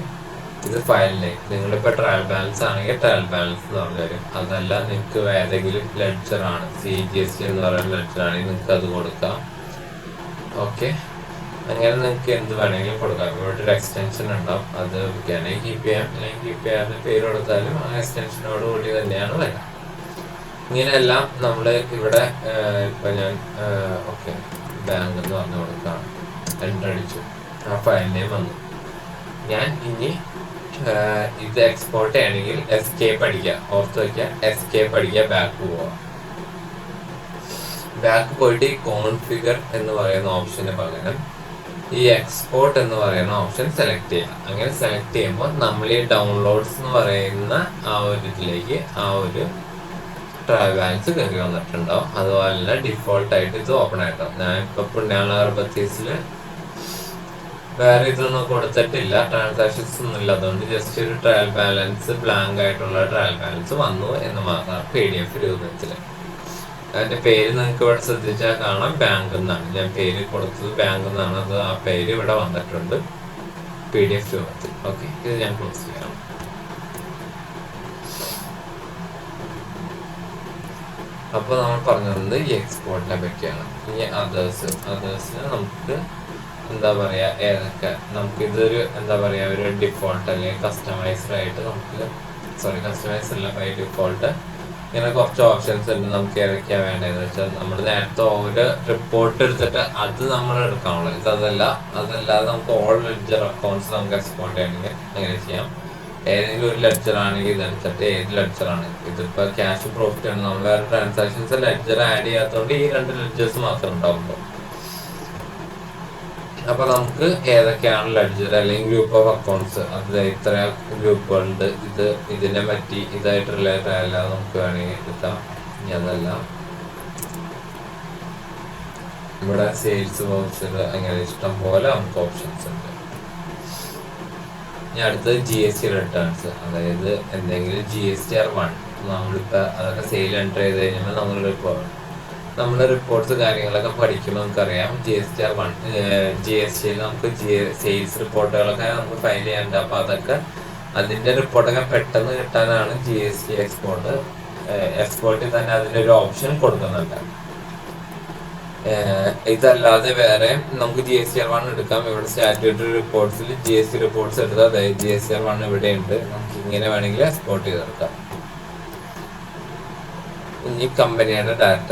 ഇത് ഫയൽ നെയിം. നിങ്ങളിപ്പോൾ ട്രയൽ ബാലൻസ് ആണെങ്കിൽ ട്രയൽ ബാലൻസ് എന്ന് പറഞ്ഞു തരും. അതല്ല നിങ്ങൾക്ക് ഏതെങ്കിലും ലെഡ്ജർ ആണ്, CGST എന്ന് പറയുന്ന ലെഡ്ജർ ആണെങ്കിൽ നിങ്ങൾക്ക് അത് കൊടുക്കാം. ഓക്കെ, അങ്ങനെ നിങ്ങൾക്ക് എന്ത് വേണമെങ്കിലും കൊടുക്കാം. ഇവിടെ ഒരു എക്സ്റ്റൻഷൻ ഉണ്ടാവും, അത് വെക്കുകയാണെങ്കിൽ കീപ്പ് ചെയ്യാം, അല്ലെങ്കിൽ കീപ്പ് ചെയ്യാതെ പേര് കൊടുത്താലും ആ എക്സ്റ്റൻഷനോട് കൂടി തന്നെയാണ് വരാം. ഇങ്ങനെയെല്ലാം നമ്മൾ ഇവിടെ ഇപ്പം ഞാൻ ഓക്കെ ബാങ്ക് എന്ന് പറഞ്ഞു കൊടുക്കാം, എൻ്റർ അടിച്ചു, ആ ഫയൽ നെയിം വന്നു. ഞാൻ ഇനി ഇത് എക്സ്പോർട്ട് ചെയ്യണമെങ്കിൽ എസ്കേപ്പ് അടിക്കുക, ഓർത്ത് വയ്ക്കുക, എസ്കേപ്പ് അടിക്കുക, ബാക്ക് പോവുക. ബാക്ക് പോയിട്ട് ഈ കോൺഫിഗർ എന്ന് പറയുന്ന ഓപ്ഷന് പകരം ഈ എക്സ്പോർട്ട് എന്ന് പറയുന്ന ഓപ്ഷൻ സെലക്ട് ചെയ്യുക. അങ്ങനെ സെലക്ട് ചെയ്യുമ്പോൾ നമ്മൾ ഈ ഡൗൺലോഡ്സ് എന്ന് പറയുന്ന ആ ഒരു ഇതിലേക്ക് ആ ഒരു ട്രയൽ ബാലൻസ് കയറി വന്നിട്ടുണ്ടാവും. അതുപോലെ തന്നെ ഡിഫോൾട്ടായിട്ട് ഇത് ഓപ്പൺ ആയിട്ടോ. ഞാൻ ഇപ്പോൾ പുണ്യാള അർബത്തീസിൽ വേറെ ഇതൊന്നും കൊടുത്തിട്ടില്ല, ട്രാൻസാക്ഷൻസ് ഒന്നും ഇല്ല. അതുകൊണ്ട് ജസ്റ്റ് ഒരു ട്രയൽ ബാലൻസ്, ബ്ലാങ്ക് ആയിട്ടുള്ള ട്രയൽ ബാലൻസ് വന്നു എന്ന് മാത്രം PDF രൂപത്തിൽ. അതിന്റെ പേര് നിങ്ങൾക്ക് ഇവിടെ ശ്രദ്ധിച്ചാൽ കാണാം, ബാങ്ക് എന്നാണ്. ഞാൻ പേര് കൊടുത്തത് ബാങ്ക് എന്നാണ്, അത് ആ പേര് ഇവിടെ വന്നിട്ടുണ്ട് PDF രൂപത്തിൽ. ഓക്കെ, ഇത് ഞാൻ ക്ലോസ് ചെയ്യാം. അപ്പോൾ നമ്മൾ പറഞ്ഞത് ഈ എക്സ്പോർട്ടിനെ പറ്റിയാണ്. ഇനി അതേഴ്സിന് നമുക്ക് എന്താ പറയുക, ഏതൊക്കെ നമുക്ക് ഇതൊരു എന്താ പറയുക, ഒരു ഡിഫോൾട്ട് അല്ലെങ്കിൽ കസ്റ്റമൈസ്ഡ് ആയിട്ട് നമുക്ക്, കസ്റ്റമൈസ് അല്ല, ബൈ ഡിഫോൾട്ട് ഇങ്ങനെ കുറച്ച് ഓപ്ഷൻസ് ഉണ്ട്. നമുക്ക് ഏതൊക്കെയാണ് വേണ്ടതെന്ന് വെച്ചാൽ നമ്മൾ നേരത്തെ ഒരു റിപ്പോർട്ട് എടുത്തിട്ട് അത് നമ്മൾ എടുക്കാനുള്ളത്. അതല്ലാതെ നമുക്ക് ഓൾ ലെഡ്ജർ അക്കൗണ്ട്സ് നമുക്ക് എക്സ്പോർട്ട് ചെയ്യണമെങ്കിൽ അങ്ങനെ ചെയ്യാം. ഏതെങ്കിലും ഒരു ലെഡ്ജർ ആണെങ്കിൽ ഇതനുസരിച്ച് ഏത് ലെഡ്ജറാണ്, ഇതിപ്പോൾ ക്യാഷ് പ്രോഫിറ്റ് ആണ്, നമ്മൾ വേറെ ട്രാൻസാക്ഷൻസ് ലെഡ്ജർ ആഡ് ചെയ്യാത്തതുകൊണ്ട് ഈ 2 ലെഡ്ജേഴ്സ് മാത്രം ഉണ്ടാവുമ്പോൾ. അപ്പൊ നമുക്ക് ഏതൊക്കെയാണ് ലെഡ്ജർ അല്ലെങ്കിൽ ഗ്രൂപ്പ് ഓഫ് അക്കൗണ്ട്സ്, അത് ഇത്ര ഗ്രൂപ്പുകളുണ്ട്, ഇതിനെ പറ്റി ഇതായിട്ട് റിലേറ്റഡ് ആയല്ല നമുക്ക് വേണമെങ്കിൽ എടുക്കാം. ഇനി അതല്ല, ഇവിടെ സെയിൽസ് വൗച്ചർ, അങ്ങനെ ഇഷ്ടം പോലെ നമുക്ക് ഓപ്ഷൻസ് ഉണ്ട്. ഇനി അടുത്തത് GST റിട്ടേൺസ്, അതായത് എന്തെങ്കിലും GSTR1 നമ്മളിപ്പോൾ അതൊക്കെ സെയിൽ എൻ്റർ ചെയ്ത് കഴിഞ്ഞാൽ നമ്മുടെ റിപ്പോർട്ട്സ് കാര്യങ്ങളൊക്കെ പഠിക്കുമ്പോൾ നമുക്കറിയാം GSTR1 GSTയിൽ നമുക്ക് സെയിൽസ് റിപ്പോർട്ടുകളൊക്കെ നമുക്ക് ഫയൽ ചെയ്യാനുണ്ട്. അപ്പോൾ അതൊക്കെ അതിൻ്റെ റിപ്പോർട്ടൊക്കെ പെട്ടെന്ന് കിട്ടാനാണ് GST എക്സ്പോർട്ടിൽ തന്നെ അതിൻ്റെ ഒരു ഓപ്ഷൻ കൊടുക്കുന്നുണ്ട്. ഇതല്ലാതെ വേറെ നമുക്ക് GSTR1 എടുക്കാം. ഇവിടെ സ്റ്റാറ്റ്യൂട്ടറി റിപ്പോർട്ട്സിൽ GST റിപ്പോർട്ട്സ് എടുത്താൽ, അതായത് GSTR1 ഇവിടെ ഉണ്ട്, നമുക്ക് ഇങ്ങനെ വേണമെങ്കിൽ എക്സ്പോർട്ട് ചെയ്തെടുക്കാം. ഇനി കമ്പനിയുടെ ഡാറ്റ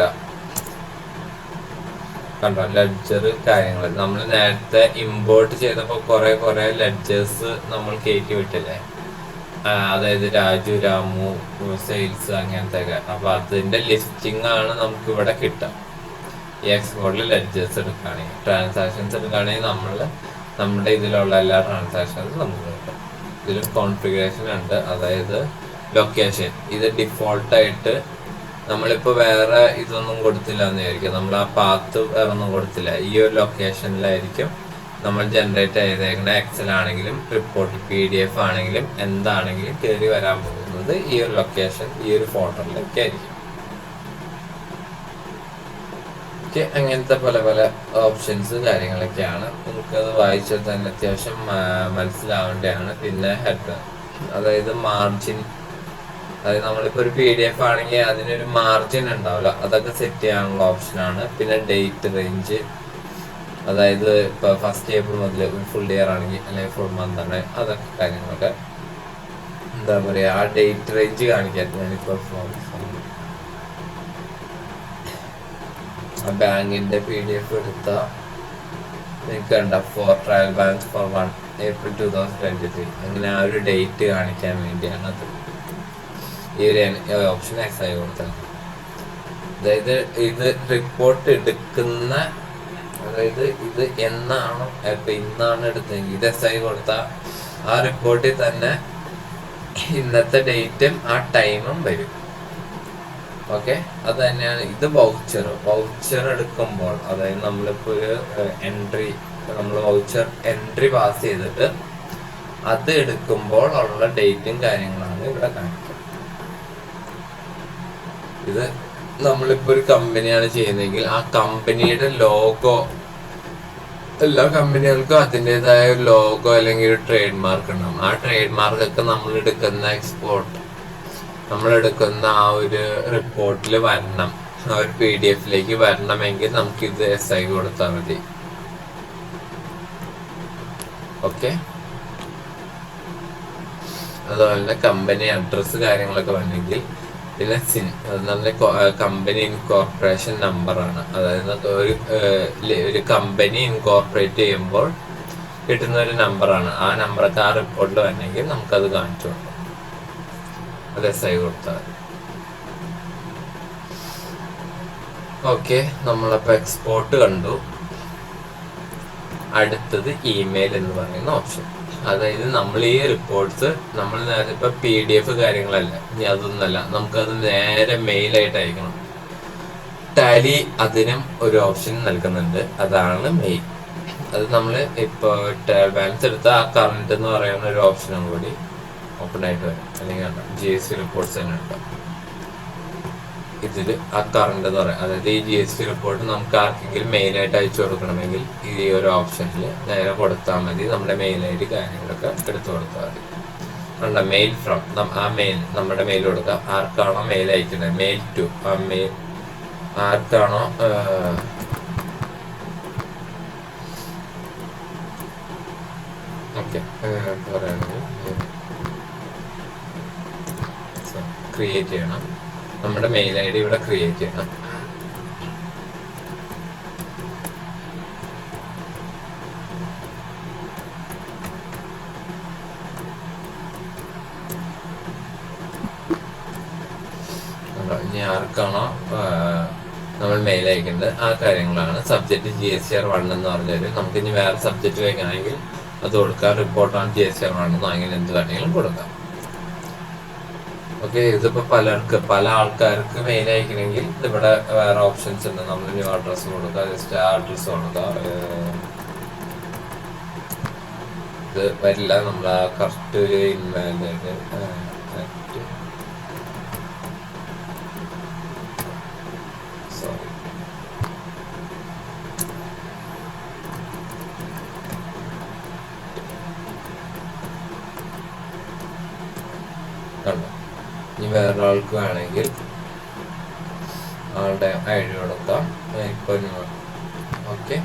കണ്ടോ, ലെഡ്ജർ കാര്യങ്ങൾ നമ്മൾ നേരത്തെ ഇമ്പോർട്ട് ചെയ്തപ്പോൾ കുറെ ലെഡ്ജേഴ്സ് നമ്മൾ കയറ്റി വിട്ടില്ലേ. അതായത് രാജു, രാമു, സെയിൽസ് അങ്ങനത്തെ ഒക്കെ. അപ്പൊ അതിന്റെ ലിസ്റ്റിംഗ് ആണ് നമുക്ക് ഇവിടെ കിട്ടുക. ഈ എക്സ്പോർട്ടിൽ ലെഡ്ജേഴ്സ് എടുക്കുകയാണെങ്കിൽ, ട്രാൻസാക്ഷൻസ് എടുക്കുകയാണെങ്കിൽ നമ്മുടെ ഇതിലുള്ള എല്ലാ ട്രാൻസാക്ഷൻസും നമുക്ക് കിട്ടും. ഇതിൽ കോൺഫിഗറേഷൻ ഉണ്ട്, അതായത് ലൊക്കേഷൻ. ഇത് ഡിഫോൾട്ടായിട്ട് നമ്മളിപ്പോൾ വേറെ ഇതൊന്നും കൊടുത്തില്ല എന്ന് വിചാരിക്കും, നമ്മൾ ആ പാത്ത് വേറെ ഒന്നും കൊടുത്തില്ല. ഈ ഒരു ലൊക്കേഷനിലായിരിക്കും നമ്മൾ ജനറേറ്റ് ചെയ്തേക്കുന്ന എക്സൽ ആണെങ്കിലും റിപ്പോർട്ട് PDF ആണെങ്കിലും എന്താണെങ്കിലും കയറി വരാൻ പോകുന്നത് ഈ ഒരു ലൊക്കേഷൻ, ഈ ഒരു ഫോൾഡറിലേക്ക് ആയിരിക്കും. അങ്ങനത്തെ പല പല ഓപ്ഷൻസ് കാര്യങ്ങളൊക്കെയാണ്. നമുക്കത് വായിച്ചാൽ തന്നെ അത്യാവശ്യം മനസ്സിലാവേണ്ടതാണ്. പിന്നെ ഹെഡ്, അതായത് മാർജിൻ, അതായത് നമ്മളിപ്പോൾ ഒരു PDF ആണെങ്കിൽ അതിനൊരു മാർജിൻ ഉണ്ടാവില്ല, അതൊക്കെ സെറ്റ് ചെയ്യാനുള്ള ഓപ്ഷനാണ്. പിന്നെ ഡേറ്റ് റേഞ്ച്, അതായത് ഇപ്പോൾ ഫസ്റ്റ് ഏപ്രിൽ മുതൽ ഫുൾ ഇയർ ആണെങ്കിൽ അല്ലെങ്കിൽ ഫുൾ മന്ത് ആണ്, അതൊക്കെ കാര്യങ്ങളൊക്കെ എന്താ പറയുക, ആ ഡേറ്റ് റേഞ്ച് കാണിക്കാൻ ഞാനിപ്പോൾ ആ ബാങ്കിന്റെ PDF എടുത്താൽ നിങ്ങൾക്ക് കണ്ട for trial balance for 1 April 2023 അങ്ങനെ ആ ഒരു ഡേറ്റ് കാണിക്കാൻ വേണ്ടിയാണ് അത് ഈ ഒരു ഓപ്ഷൻ എക്സ് ആയി കൊടുത്തത്. അതായത് ഇത് റിപ്പോർട്ട് എടുക്കുന്ന, അതായത് ഇത് എന്നാണോ ഇപ്പം ഇന്നാണ് എടുത്തതെങ്കിൽ ഇത് എസ് ആയി കൊടുത്താൽ ആ റിപ്പോർട്ടിൽ തന്നെ ഇന്നത്തെ ഡേറ്റും ആ ടൈമും വരും. ഓക്കെ, അത് തന്നെയാണ് ഇത്. വൗച്ചർ എടുക്കുമ്പോൾ, അതായത് നമ്മളിപ്പോൾ ഒരു എൻട്രി, നമ്മൾ വൗച്ചർ എൻട്രി പാസ് ചെയ്തിട്ട് അത് എടുക്കുമ്പോൾ ഉള്ള ഡേറ്റും കാര്യങ്ങളാണ് ഇവിടെ കാണിക്കുന്നത്. ഇത് നമ്മളിപ്പോൾ ഒരു കമ്പനിയാണ് ചെയ്യുന്നതെങ്കിൽ ആ കമ്പനിയുടെ ലോഗോ, എല്ലാ കമ്പനികൾക്കും അതിൻ്റെതായ ഒരു ലോഗോ അല്ലെങ്കിൽ ഒരു ട്രേഡ് മാർക്ക് ഉണ്ടാവും. ആ ട്രേഡ് മാർക്കൊക്കെ നമ്മൾ എടുക്കുന്ന ആ ഒരു റിപ്പോർട്ടിൽ വരണം, ആ ഒരു PDF വരണമെങ്കിൽ നമുക്ക് ഇത് SI കൊടുത്താൽ മതി. ഓക്കെ, അതുപോലെ തന്നെ കമ്പനി അഡ്രസ് കാര്യങ്ങളൊക്കെ വേണമെങ്കിൽ, പിന്നെ നമ്മുടെ കമ്പനി ഇൻകോർപ്പറേഷൻ നമ്പറാണ്, അതായത് ഒരു കമ്പനി ഇൻകോർപ്പറേറ്റ് ചെയ്യുമ്പോൾ കിട്ടുന്ന ഒരു നമ്പറാണ്. ആ നമ്പറൊക്കെ ആ റിപ്പോർട്ടിൽ വരണമെങ്കിൽ നമുക്കത് കാണിച്ചു കൊടുക്കും, അത് SI കൊടുത്താൽ. ഓക്കെ, നമ്മളപ്പോൾ എക്സ്പോർട്ട് കണ്ടു. അടുത്തത് ഇമെയിൽ എന്ന് പറയുന്ന ഓപ്ഷൻ. അതായത് നമ്മൾ ഈ റിപ്പോർട്ട്സ് നമ്മൾ നേരത്തെ ഇപ്പം PDF കാര്യങ്ങളല്ല, ഇനി അതൊന്നല്ല, നമുക്കത് നേരെ മെയിലായിട്ട് അയക്കണം. ടാലി അതിനും ഒരു ഓപ്ഷൻ നൽകുന്നുണ്ട്, അതാണ് മെയിൽ. അത് നമ്മൾ ഇപ്പോൾ ബാലൻസ് എടുത്ത ആ കറണ്ട് എന്ന് പറയുന്ന ഒരു ഓപ്ഷനും കൂടി ഓപ്പൺ ആയിട്ട് വരും. അല്ലെങ്കിൽ GST റിപ്പോർട്ട്സ് തന്നെ ഉണ്ടാവും ഇതിൽ. ആ കറണ്ട് എന്ന് പറയാം, അതായത് ഈ GST റിപ്പോർട്ട് നമുക്ക് ആർക്കെങ്കിലും മെയിലായിട്ട് അയച്ചു കൊടുക്കണമെങ്കിൽ ഈ ഒരു ഓപ്ഷനിൽ നേരെ കൊടുത്താൽ മതി. നമ്മുടെ മെയിൽ ID കാര്യങ്ങളൊക്കെ എടുത്തു കൊടുത്താൽ മതി. കണ്ട, മെയിൽ ഫ്രം, ആ മെയിൽ നമ്മുടെ മെയിൽ കൊടുക്കുക. ആർക്കാണോ മെയിൽ അയക്കുന്നത്, മെയിൽ ടു, ആ മെയിൽ ആർക്കാണോ ഓക്കെ പറയുകയാണെങ്കിൽ ക്രിയേറ്റ് ചെയ്യണം. നമ്മുടെ മെയിൽ ID ഇവിടെ ക്രിയേറ്റ് ചെയ്യണം. ഇനി ആർക്കാണോ നമ്മൾ മെയിൽ അയക്കേണ്ടത് ആ കാര്യങ്ങളാണ്. സബ്ജക്റ്റ് GSTR 1 എന്ന് പറഞ്ഞാൽ നമുക്ക് ഇനി വേറെ സബ്ജക്റ്റ് വയ്ക്കണമെങ്കിൽ അത് കൊടുക്കാം. റിപ്പോർട്ടാണ് GSTR 1 എന്നോ അങ്ങനെ എന്ത് വേണമെങ്കിലും കൊടുക്കാം. ഓക്കെ, ഇതിപ്പോൾ പല ആൾക്കാർക്ക് മെയിൽ അയക്കണമെങ്കിൽ ഇവിടെ വേറെ ഓപ്ഷൻസ് ഉണ്ട്. നമ്മൾ ന്യൂ അഡ്രസ് കൊടുക്കുക, ജസ്റ്റ് ആ അഡ്രസ് കൊടുക്കുക. ഇത് വരില്ല, നമ്മൾ ആ കറക്റ്റ് ഒരു ഇൻവാലിഡ് സോറി കണ്ടോ. ഇനി വേറൊരാൾക്ക് വേണമെങ്കിൽ ആളുടെ ID കൊടുക്കാം. ഇപ്പം ഓക്കെ,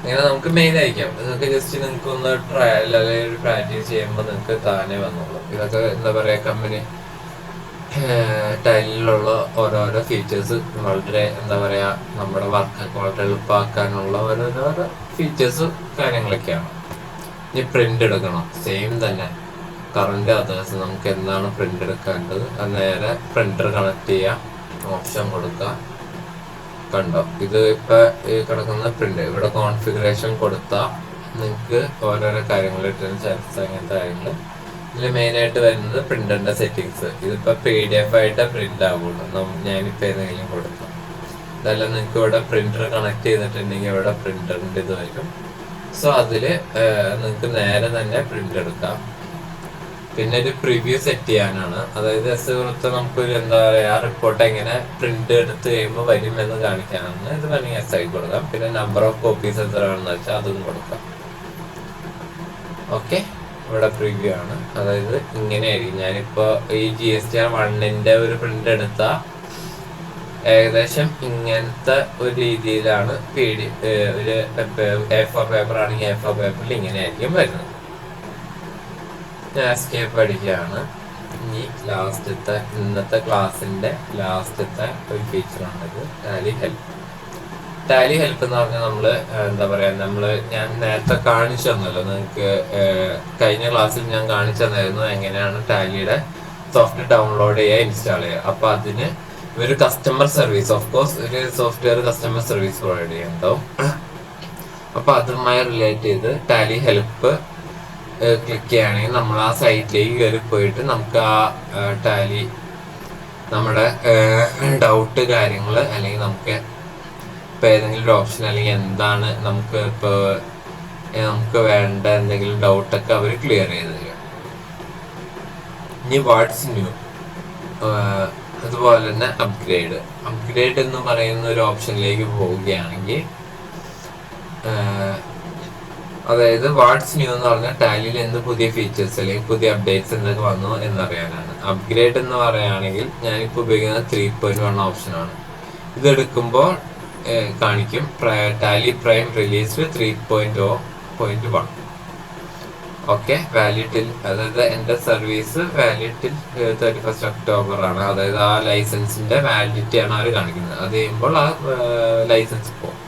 ഇങ്ങനെ നമുക്ക് മെയിൽ അയക്കാം. ഇതൊക്കെ ജസ്റ്റ് നിങ്ങൾക്ക് ഒന്ന് ട്രയൽ അല്ലെങ്കിൽ ഒരു പ്രാക്ടീസ് ചെയ്യുമ്പോൾ നിങ്ങൾക്ക് താനെ വന്നോളൂ. ഇതൊക്കെ എന്താ പറയുക, കമ്പനി ടൈലിലുള്ള ഓരോരോ ഫീച്ചേഴ്സ് വളരെ എന്താ പറയുക, നമ്മുടെ വർക്കൊക്കെ വളരെ എളുപ്പമാക്കാനുള്ള ഓരോരോ ഫീച്ചേഴ്സ് കാര്യങ്ങളൊക്കെയാണ്. ഇനി പ്രിന്റ് എടുക്കണം, സെയിം തന്നെ കറണ്ട് അതേഴ്സ് നമുക്ക് എന്താണ് പ്രിന്റ് എടുക്കേണ്ടത്, അത് നേരെ പ്രിന്റർ കണക്ട് ചെയ്യാം, ഓപ്ഷൻ കൊടുക്കാം. കണ്ടോ, ഇത് ഇപ്പൊ ഈ കിടക്കുന്ന പ്രിന്റ് ഇവിടെ കോൺഫിഗറേഷൻ കൊടുത്താൽ നിങ്ങൾക്ക് ഓരോരോ കാര്യങ്ങൾ അങ്ങനത്തെ കാര്യങ്ങൾ. ഇതിൽ മെയിനായിട്ട് വരുന്നത് പ്രിന്ററിന്റെ സെറ്റിങ്സ്. ഇതിപ്പോ PDF ആയിട്ട് പ്രിന്റ് ആവുള്ളൂ. ഞാനിപ്പോ ഏതെങ്കിലും കൊടുക്കാം. ഇതെല്ലാം നിങ്ങൾക്ക് ഇവിടെ പ്രിന്റർ കണക്ട് ചെയ്തിട്ടുണ്ടെങ്കിൽ ഇവിടെ പ്രിന്ററിന്റെ ഇത് വരും. സോ അതില് നിങ്ങൾക്ക് നേരെ തന്നെ പ്രിന്റ് എടുക്കാം. പിന്നെ ഒരു പ്രിവ്യൂ സെറ്റ് ചെയ്യാനാണ്. അതായത് സുഹൃത്ത് നമുക്കൊരു എന്താ പറയാ റിപ്പോർട്ട് എങ്ങനെ പ്രിന്റ് എടുത്ത് കഴിയുമ്പോൾ വരും എന്ന് കാണിക്കാനാണ്. ഇത് വേണമെങ്കിൽ എസ് ആയി കൊടുക്കാം. പിന്നെ നമ്പർ ഓഫ് കോപ്പീസ് എത്രയാണെന്ന് വെച്ചാൽ അതും കൊടുക്കാം. ഓക്കെ, ഇവിടെ പ്രിവ്യൂ ആണ്. അതായത് ഇങ്ങനെയായിരിക്കും. ഞാനിപ്പോ ഈ GSTR 1 ഒരു പ്രിന്റ് എടുത്ത ഏകദേശം ഇങ്ങനത്തെ ഒരു രീതിയിലാണ് ഒരു A4 പേപ്പർ ആണെങ്കിൽ A4 പേപ്പറിൽ ഇങ്ങനെയായിരിക്കും വരുന്നത്. ഞാൻ എസ്കേപ്പ് അടിക്കുകയാണ്. ഇനി ഇന്നത്തെ ക്ലാസ്സിന്റെ ലാസ്റ്റത്തെ ഒരു ഫീച്ചറാണിത്, ടാലി ഹെൽപ്പ്. ടാലി ഹെൽപ്പ് എന്ന് പറഞ്ഞാൽ എന്താ പറയാ, ഞാൻ നേരത്തെ കാണിച്ചു തന്നല്ലോ നിങ്ങൾക്ക്. കഴിഞ്ഞ ക്ലാസ്സിൽ ഞാൻ കാണിച്ചു തന്നായിരുന്നു എങ്ങനെയാണ് ടാലിയുടെ സോഫ്റ്റ്വെയർ ഡൗൺലോഡ് ചെയ്യുക, ഇൻസ്റ്റാൾ ചെയ്യുക. അപ്പൊ അതിന് ഒരു കസ്റ്റമർ സർവീസ്, ഓഫ് കോഴ്സ് ഒരു സോഫ്റ്റ്വെയർ കസ്റ്റമർ സർവീസ് പ്രൊവൈഡ് ചെയ്യുന്നുണ്ടാവും. അപ്പൊ അതുമായി റിലേറ്റ് ചെയ്ത് ടാലി ഹെൽപ്പ് ക്ലിക്ക് ചെയ്യുകയാണെങ്കിൽ നമ്മൾ ആ സൈറ്റിലേക്ക് കയറി പോയിട്ട് നമുക്ക് ആ ടാലി നമ്മുടെ ഡൗട്ട് കാര്യങ്ങൾ, അല്ലെങ്കിൽ നമുക്ക് ഇപ്പൊ ഏതെങ്കിലും ഒരു ഓപ്ഷൻ അല്ലെങ്കിൽ എന്താണ് നമുക്ക് വേണ്ട എന്തെങ്കിലും ഡൗട്ടൊക്കെ അവർ ക്ലിയർ ചെയ്ത് തരും. ഇനി വാട്ട്സ് ന്യൂ, അതുപോലെ തന്നെ അപ്ഗ്രേഡ് എന്ന് പറയുന്ന ഒരു ഓപ്ഷനിലേക്ക് പോവുകയാണെങ്കിൽ, അതായത് വാട്ട്സ് ന്യൂ എന്ന് പറഞ്ഞാൽ ടാലിയിൽ എന്ത് പുതിയ ഫീച്ചേഴ്സ് അല്ലെങ്കിൽ പുതിയ അപ്ഡേറ്റ്സ് എന്തൊക്കെ വന്നു എന്നറിയാനാണ്. അപ്ഗ്രേഡ് എന്ന് പറയുകയാണെങ്കിൽ ഞാനിപ്പോൾ ഉപയോഗിക്കുന്ന 3.1 ഓപ്ഷനാണ്. ഇതെടുക്കുമ്പോൾ കാണിക്കും ടാലി പ്രൈം റിലീസ്ഡ് 3.0.1. ഓക്കെ, വാലിഡിറ്റിൽ, അതായത് എൻ്റെ സർവീസ് വാലിഡിറ്റിൽ 31 ഒക്ടോബർ ആണ്. അതായത് ആ ലൈസൻസിന്റെ വാലിഡിറ്റി ആണ് അവർ കാണിക്കുന്നത്. അത് കഴിയുമ്പോൾ ആ ലൈസൻസ് പോകും.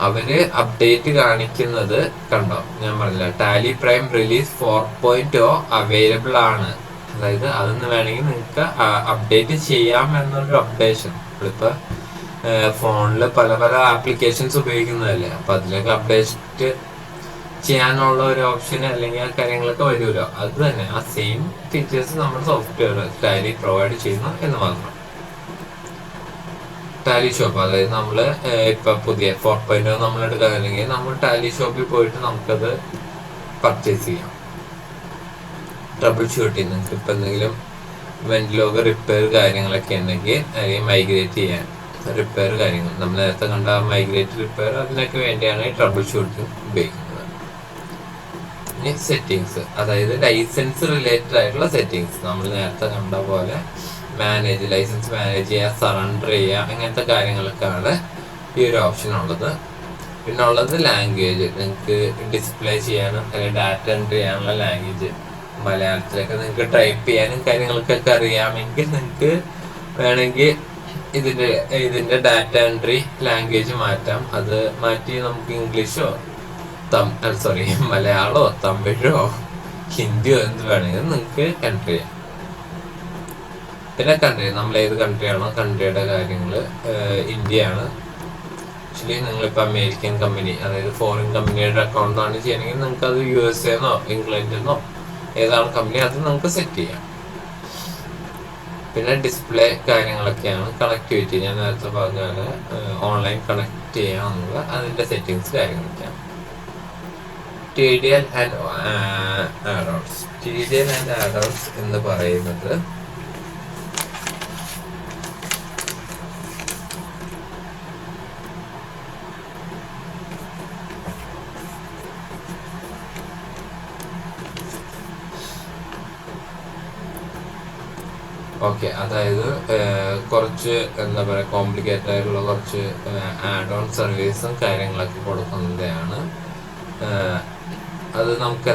അവര് അപ്ഡേറ്റ് കാണിക്കുന്നത് കണ്ടോ, ഞാൻ പറഞ്ഞില്ല, ടാലി പ്രൈം റിലീസ് 4.0 അവൈലബിൾ ആണ്. അതായത് അതൊന്ന് വേണമെങ്കിൽ നിങ്ങൾക്ക് അപ്ഡേറ്റ് ചെയ്യാം എന്നൊരു അപ്ഡേഷൻ. ഇപ്പൊ ഫോണിൽ പല പല ആപ്ലിക്കേഷൻസ് ഉപയോഗിക്കുന്നതല്ലേ, അപ്പൊ അതിലൊക്കെ അപ്ഡേറ്റ് ചെയ്യാനുള്ള ഒരു ഓപ്ഷൻ അല്ലെങ്കിൽ ആ കാര്യങ്ങളൊക്കെ വരുമല്ലോ. അത് തന്നെ ആ സെയിം ഫീച്ചേഴ്സ് നമ്മുടെ സോഫ്റ്റ്വെയർ ടാലി പ്രൊവൈഡ് ചെയ്യുന്നു എന്ന് മാത്രം. ടാലി ഷോപ്പ്, അതായത് നമ്മള് ഇപ്പൊ പുതിയ 4.0 നമ്മൾ എടുക്കാനില്ലെങ്കിൽ നമ്മൾ ടാലി ഷോപ്പിൽ പോയിട്ട് നമുക്കത് പർച്ചേസ് ചെയ്യാം. ട്രബിൾ ഷൂട്ടിങ്, നിങ്ങൾക്ക് ഇപ്പൊ എന്തെങ്കിലും വെന്റിലോഗ് റിപ്പയർ കാര്യങ്ങളൊക്കെ ഉണ്ടെങ്കിൽ അല്ലെങ്കിൽ മൈഗ്രേറ്റ് ചെയ്യാൻ റിപ്പയർ കാര്യങ്ങൾ നമ്മൾ നേരത്തെ കണ്ട മൈഗ്രേറ്റ് റിപ്പയർ, അതിനൊക്കെ വേണ്ടിയാണ് ഈ ട്രബിൾ ഷൂട്ടിങ് ഉപയോഗിക്കുന്നത്. ഇനി സെറ്റിങ്സ്, അതായത് ലൈസൻസ് റിലേറ്റഡ് ആയിട്ടുള്ള സെറ്റിങ്സ്. നമ്മൾ നേരത്തെ കണ്ട പോലെ ലൈസൻസ് മാനേജ് ചെയ്യുക, സറണ്ടർ ചെയ്യുക, അങ്ങനത്തെ കാര്യങ്ങളൊക്കെയാണ് ഈ ഒരു ഓപ്ഷൻ ഉള്ളത്. പിന്നെ ഉള്ളത് ലാംഗ്വേജ്, നിങ്ങൾക്ക് ഡിസ്പ്ലേ ചെയ്യാനും അല്ലെങ്കിൽ ഡാറ്റ എൻട്രി ചെയ്യാനുള്ള ലാംഗ്വേജ്. മലയാളത്തിലൊക്കെ നിങ്ങൾക്ക് ടൈപ്പ് ചെയ്യാനും കാര്യങ്ങൾക്കൊക്കെ അറിയാമെങ്കിൽ നിങ്ങൾക്ക് വേണമെങ്കിൽ ഇതിന്റെ ഡാറ്റ എൻട്രി ലാംഗ്വേജ് മാറ്റാം. അത് മാറ്റി നമുക്ക് ഇംഗ്ലീഷോ മലയാളമോ തമിഴോ ഹിന്ദിയോ എന്ത് വേണമെങ്കിലും നിങ്ങൾക്ക് എൻട്രി ചെയ്യാം. പിന്നെ കൺട്രി, നമ്മൾ ഏത് കൺട്രിയാണോ കൺട്രിയുടെ കാര്യങ്ങൾ. ഇന്ത്യയാണ്. ആക്ച്വലി നിങ്ങളിപ്പോൾ അമേരിക്കൻ കമ്പനി, അതായത് ഫോറിൻ കമ്പനിയുടെ അക്കൗണ്ടാണ് ചെയ്യണമെങ്കിൽ നിങ്ങൾക്ക് അത് USA എന്നോ ഇംഗ്ലണ്ടിൽ ഏതാണ് കമ്പനി അത് നമുക്ക് സെറ്റ് ചെയ്യാം. പിന്നെ ഡിസ്പ്ലേ കാര്യങ്ങളൊക്കെയാണ്. കണക്ടിവിറ്റി, ഞാൻ നേരത്തെ പറഞ്ഞാൽ ഓൺലൈൻ കണക്ട് ചെയ്യാമെന്നുള്ള അതിൻ്റെ സെറ്റിങ്സ് കാര്യങ്ങളൊക്കെയാണ്. TDL and add-ons. TDL and add-ons എന്ന് പറയുന്നത് ഓക്കെ, അതായത് കുറച്ച് എന്താ പറയുക കോംപ്ലിക്കേറ്റഡ് ആയിട്ടുള്ള കുറച്ച് ആഡ് ഓൺ സർവീസും കാര്യങ്ങളൊക്കെ കൊടുക്കുന്നതാണ്. അത് നമുക്ക്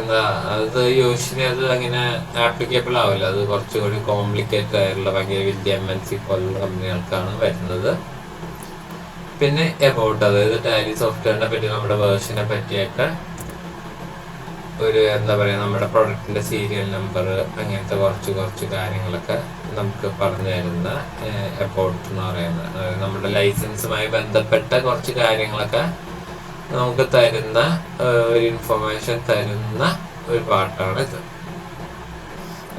അത് യൂഷ്വലി അത് അങ്ങനെ ആപ്ലിക്കബിൾ ആവില്ല. അത് കുറച്ചുകൂടി കോംപ്ലിക്കേറ്റഡ് ആയിട്ടുള്ള ഭയങ്കര വലിയ MNC പോലുള്ള കമ്പനികൾക്കാണ് വരുന്നത്. പിന്നെ എബൌട്ട്, അതായത് ടാലി സോഫ്റ്റ്വെയറിനെ പറ്റി നമ്മുടെ വേർഷനെ പറ്റിയൊക്കെ ഒരു എന്താ പറയുക, നമ്മുടെ പ്രൊഡക്റ്റിന്റെ സീരിയൽ നമ്പർ, അങ്ങനത്തെ കുറച്ച് കാര്യങ്ങളൊക്കെ നമുക്ക് പറഞ്ഞു തരുന്ന എബൌട്ട് എന്ന് പറയുന്നത്, അതായത് നമ്മുടെ ലൈസൻസുമായി ബന്ധപ്പെട്ട കുറച്ച് കാര്യങ്ങളൊക്കെ നമുക്ക് തരുന്ന ഒരു ഇൻഫർമേഷൻ തരുന്ന ഒരു പാർട്ടാണ് ഇത്.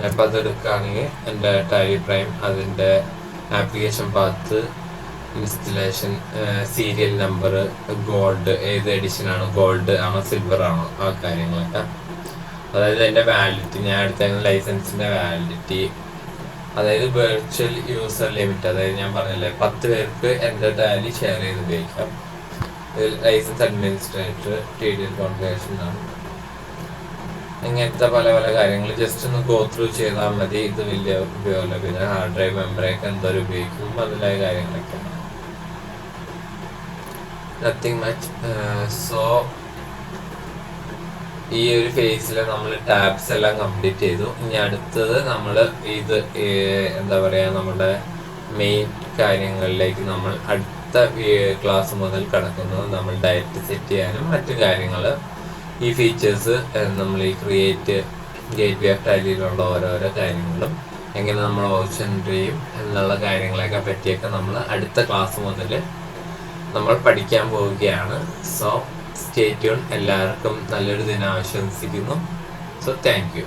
അപ്പം അതെടുക്കുകയാണെങ്കിൽ എൻ്റെ ടാലി പ്രൈം, അതിൻ്റെ application path, installation, serial number, gold, ഏത് എഡിഷനാണ്, ഗോൾഡ് ആണോ സിൽവർ ആണോ, ആ കാര്യങ്ങളൊക്കെ. അതായത് എൻ്റെ വാലിഡിറ്റി, ഞാൻ എടുത്ത ലൈസൻസിൻ്റെ വാലിഡിറ്റി, അതായത് വെർച്വൽ യൂസർ ലിമിറ്റ്, അതായത് ഞാൻ പറഞ്ഞില്ലേ 10 പേർക്ക് എൻ്റെ ടാലി ഷെയർ ചെയ്ത് ഉപയോഗിക്കാം. ലൈസൻസ് അഡ്മിനിസ്ട്രേറ്റർ, TDL കോൺഫിഗറേഷൻ ആണ്, ഇങ്ങനത്തെ പല കാര്യങ്ങൾ ജസ്റ്റ് ഒന്ന് ഗോ ത്രൂ ചെയ്താൽ മതി. ഇത് വലിയ ഉപയോഗമില്ല. പിന്നെ ഹാർഡ് ഡ്രൈവ്, മെമ്മറിയൊക്കെ എന്തോരം ഉപയോഗിക്കും, മുതലായ കാര്യങ്ങളൊക്കെ, നത്തിങ് മച്ച്. സോ ഈ ഒരു ഫേസിൽ നമ്മൾ ടാബ്സ് എല്ലാം കംപ്ലീറ്റ് ചെയ്തു. ഇനി അടുത്തത് നമ്മൾ ഇത് എന്താ പറയുക, നമ്മുടെ മെയിൻ കാര്യങ്ങളിലേക്ക് നമ്മൾ അടുത്ത ക്ലാസ് മുതൽ കടക്കുന്നത്. നമ്മൾ ഡയറ്റ് സെറ്റ് ചെയ്യാനും മറ്റു കാര്യങ്ങൾ, ഈ ഫീച്ചേഴ്സ്, നമ്മൾ ഈ ക്രിയേറ്റ് ഗേറ്റ്വേ ഓഫ് ടാലിയിലുള്ള ഓരോരോ കാര്യങ്ങളും എങ്ങനെ നമ്മൾ ഓപ്ഷൻ ചെയ്യും എന്നുള്ള കാര്യങ്ങളെയൊക്കെ പറ്റിയൊക്കെ നമ്മൾ അടുത്ത ക്ലാസ് മുതൽ നമ്മൾ പഠിക്കാൻ പോവുകയാണ്. So stay tune. എല്ലാവർക്കും നല്ലൊരു ദിനം ആശംസിക്കുന്നു. So thank you.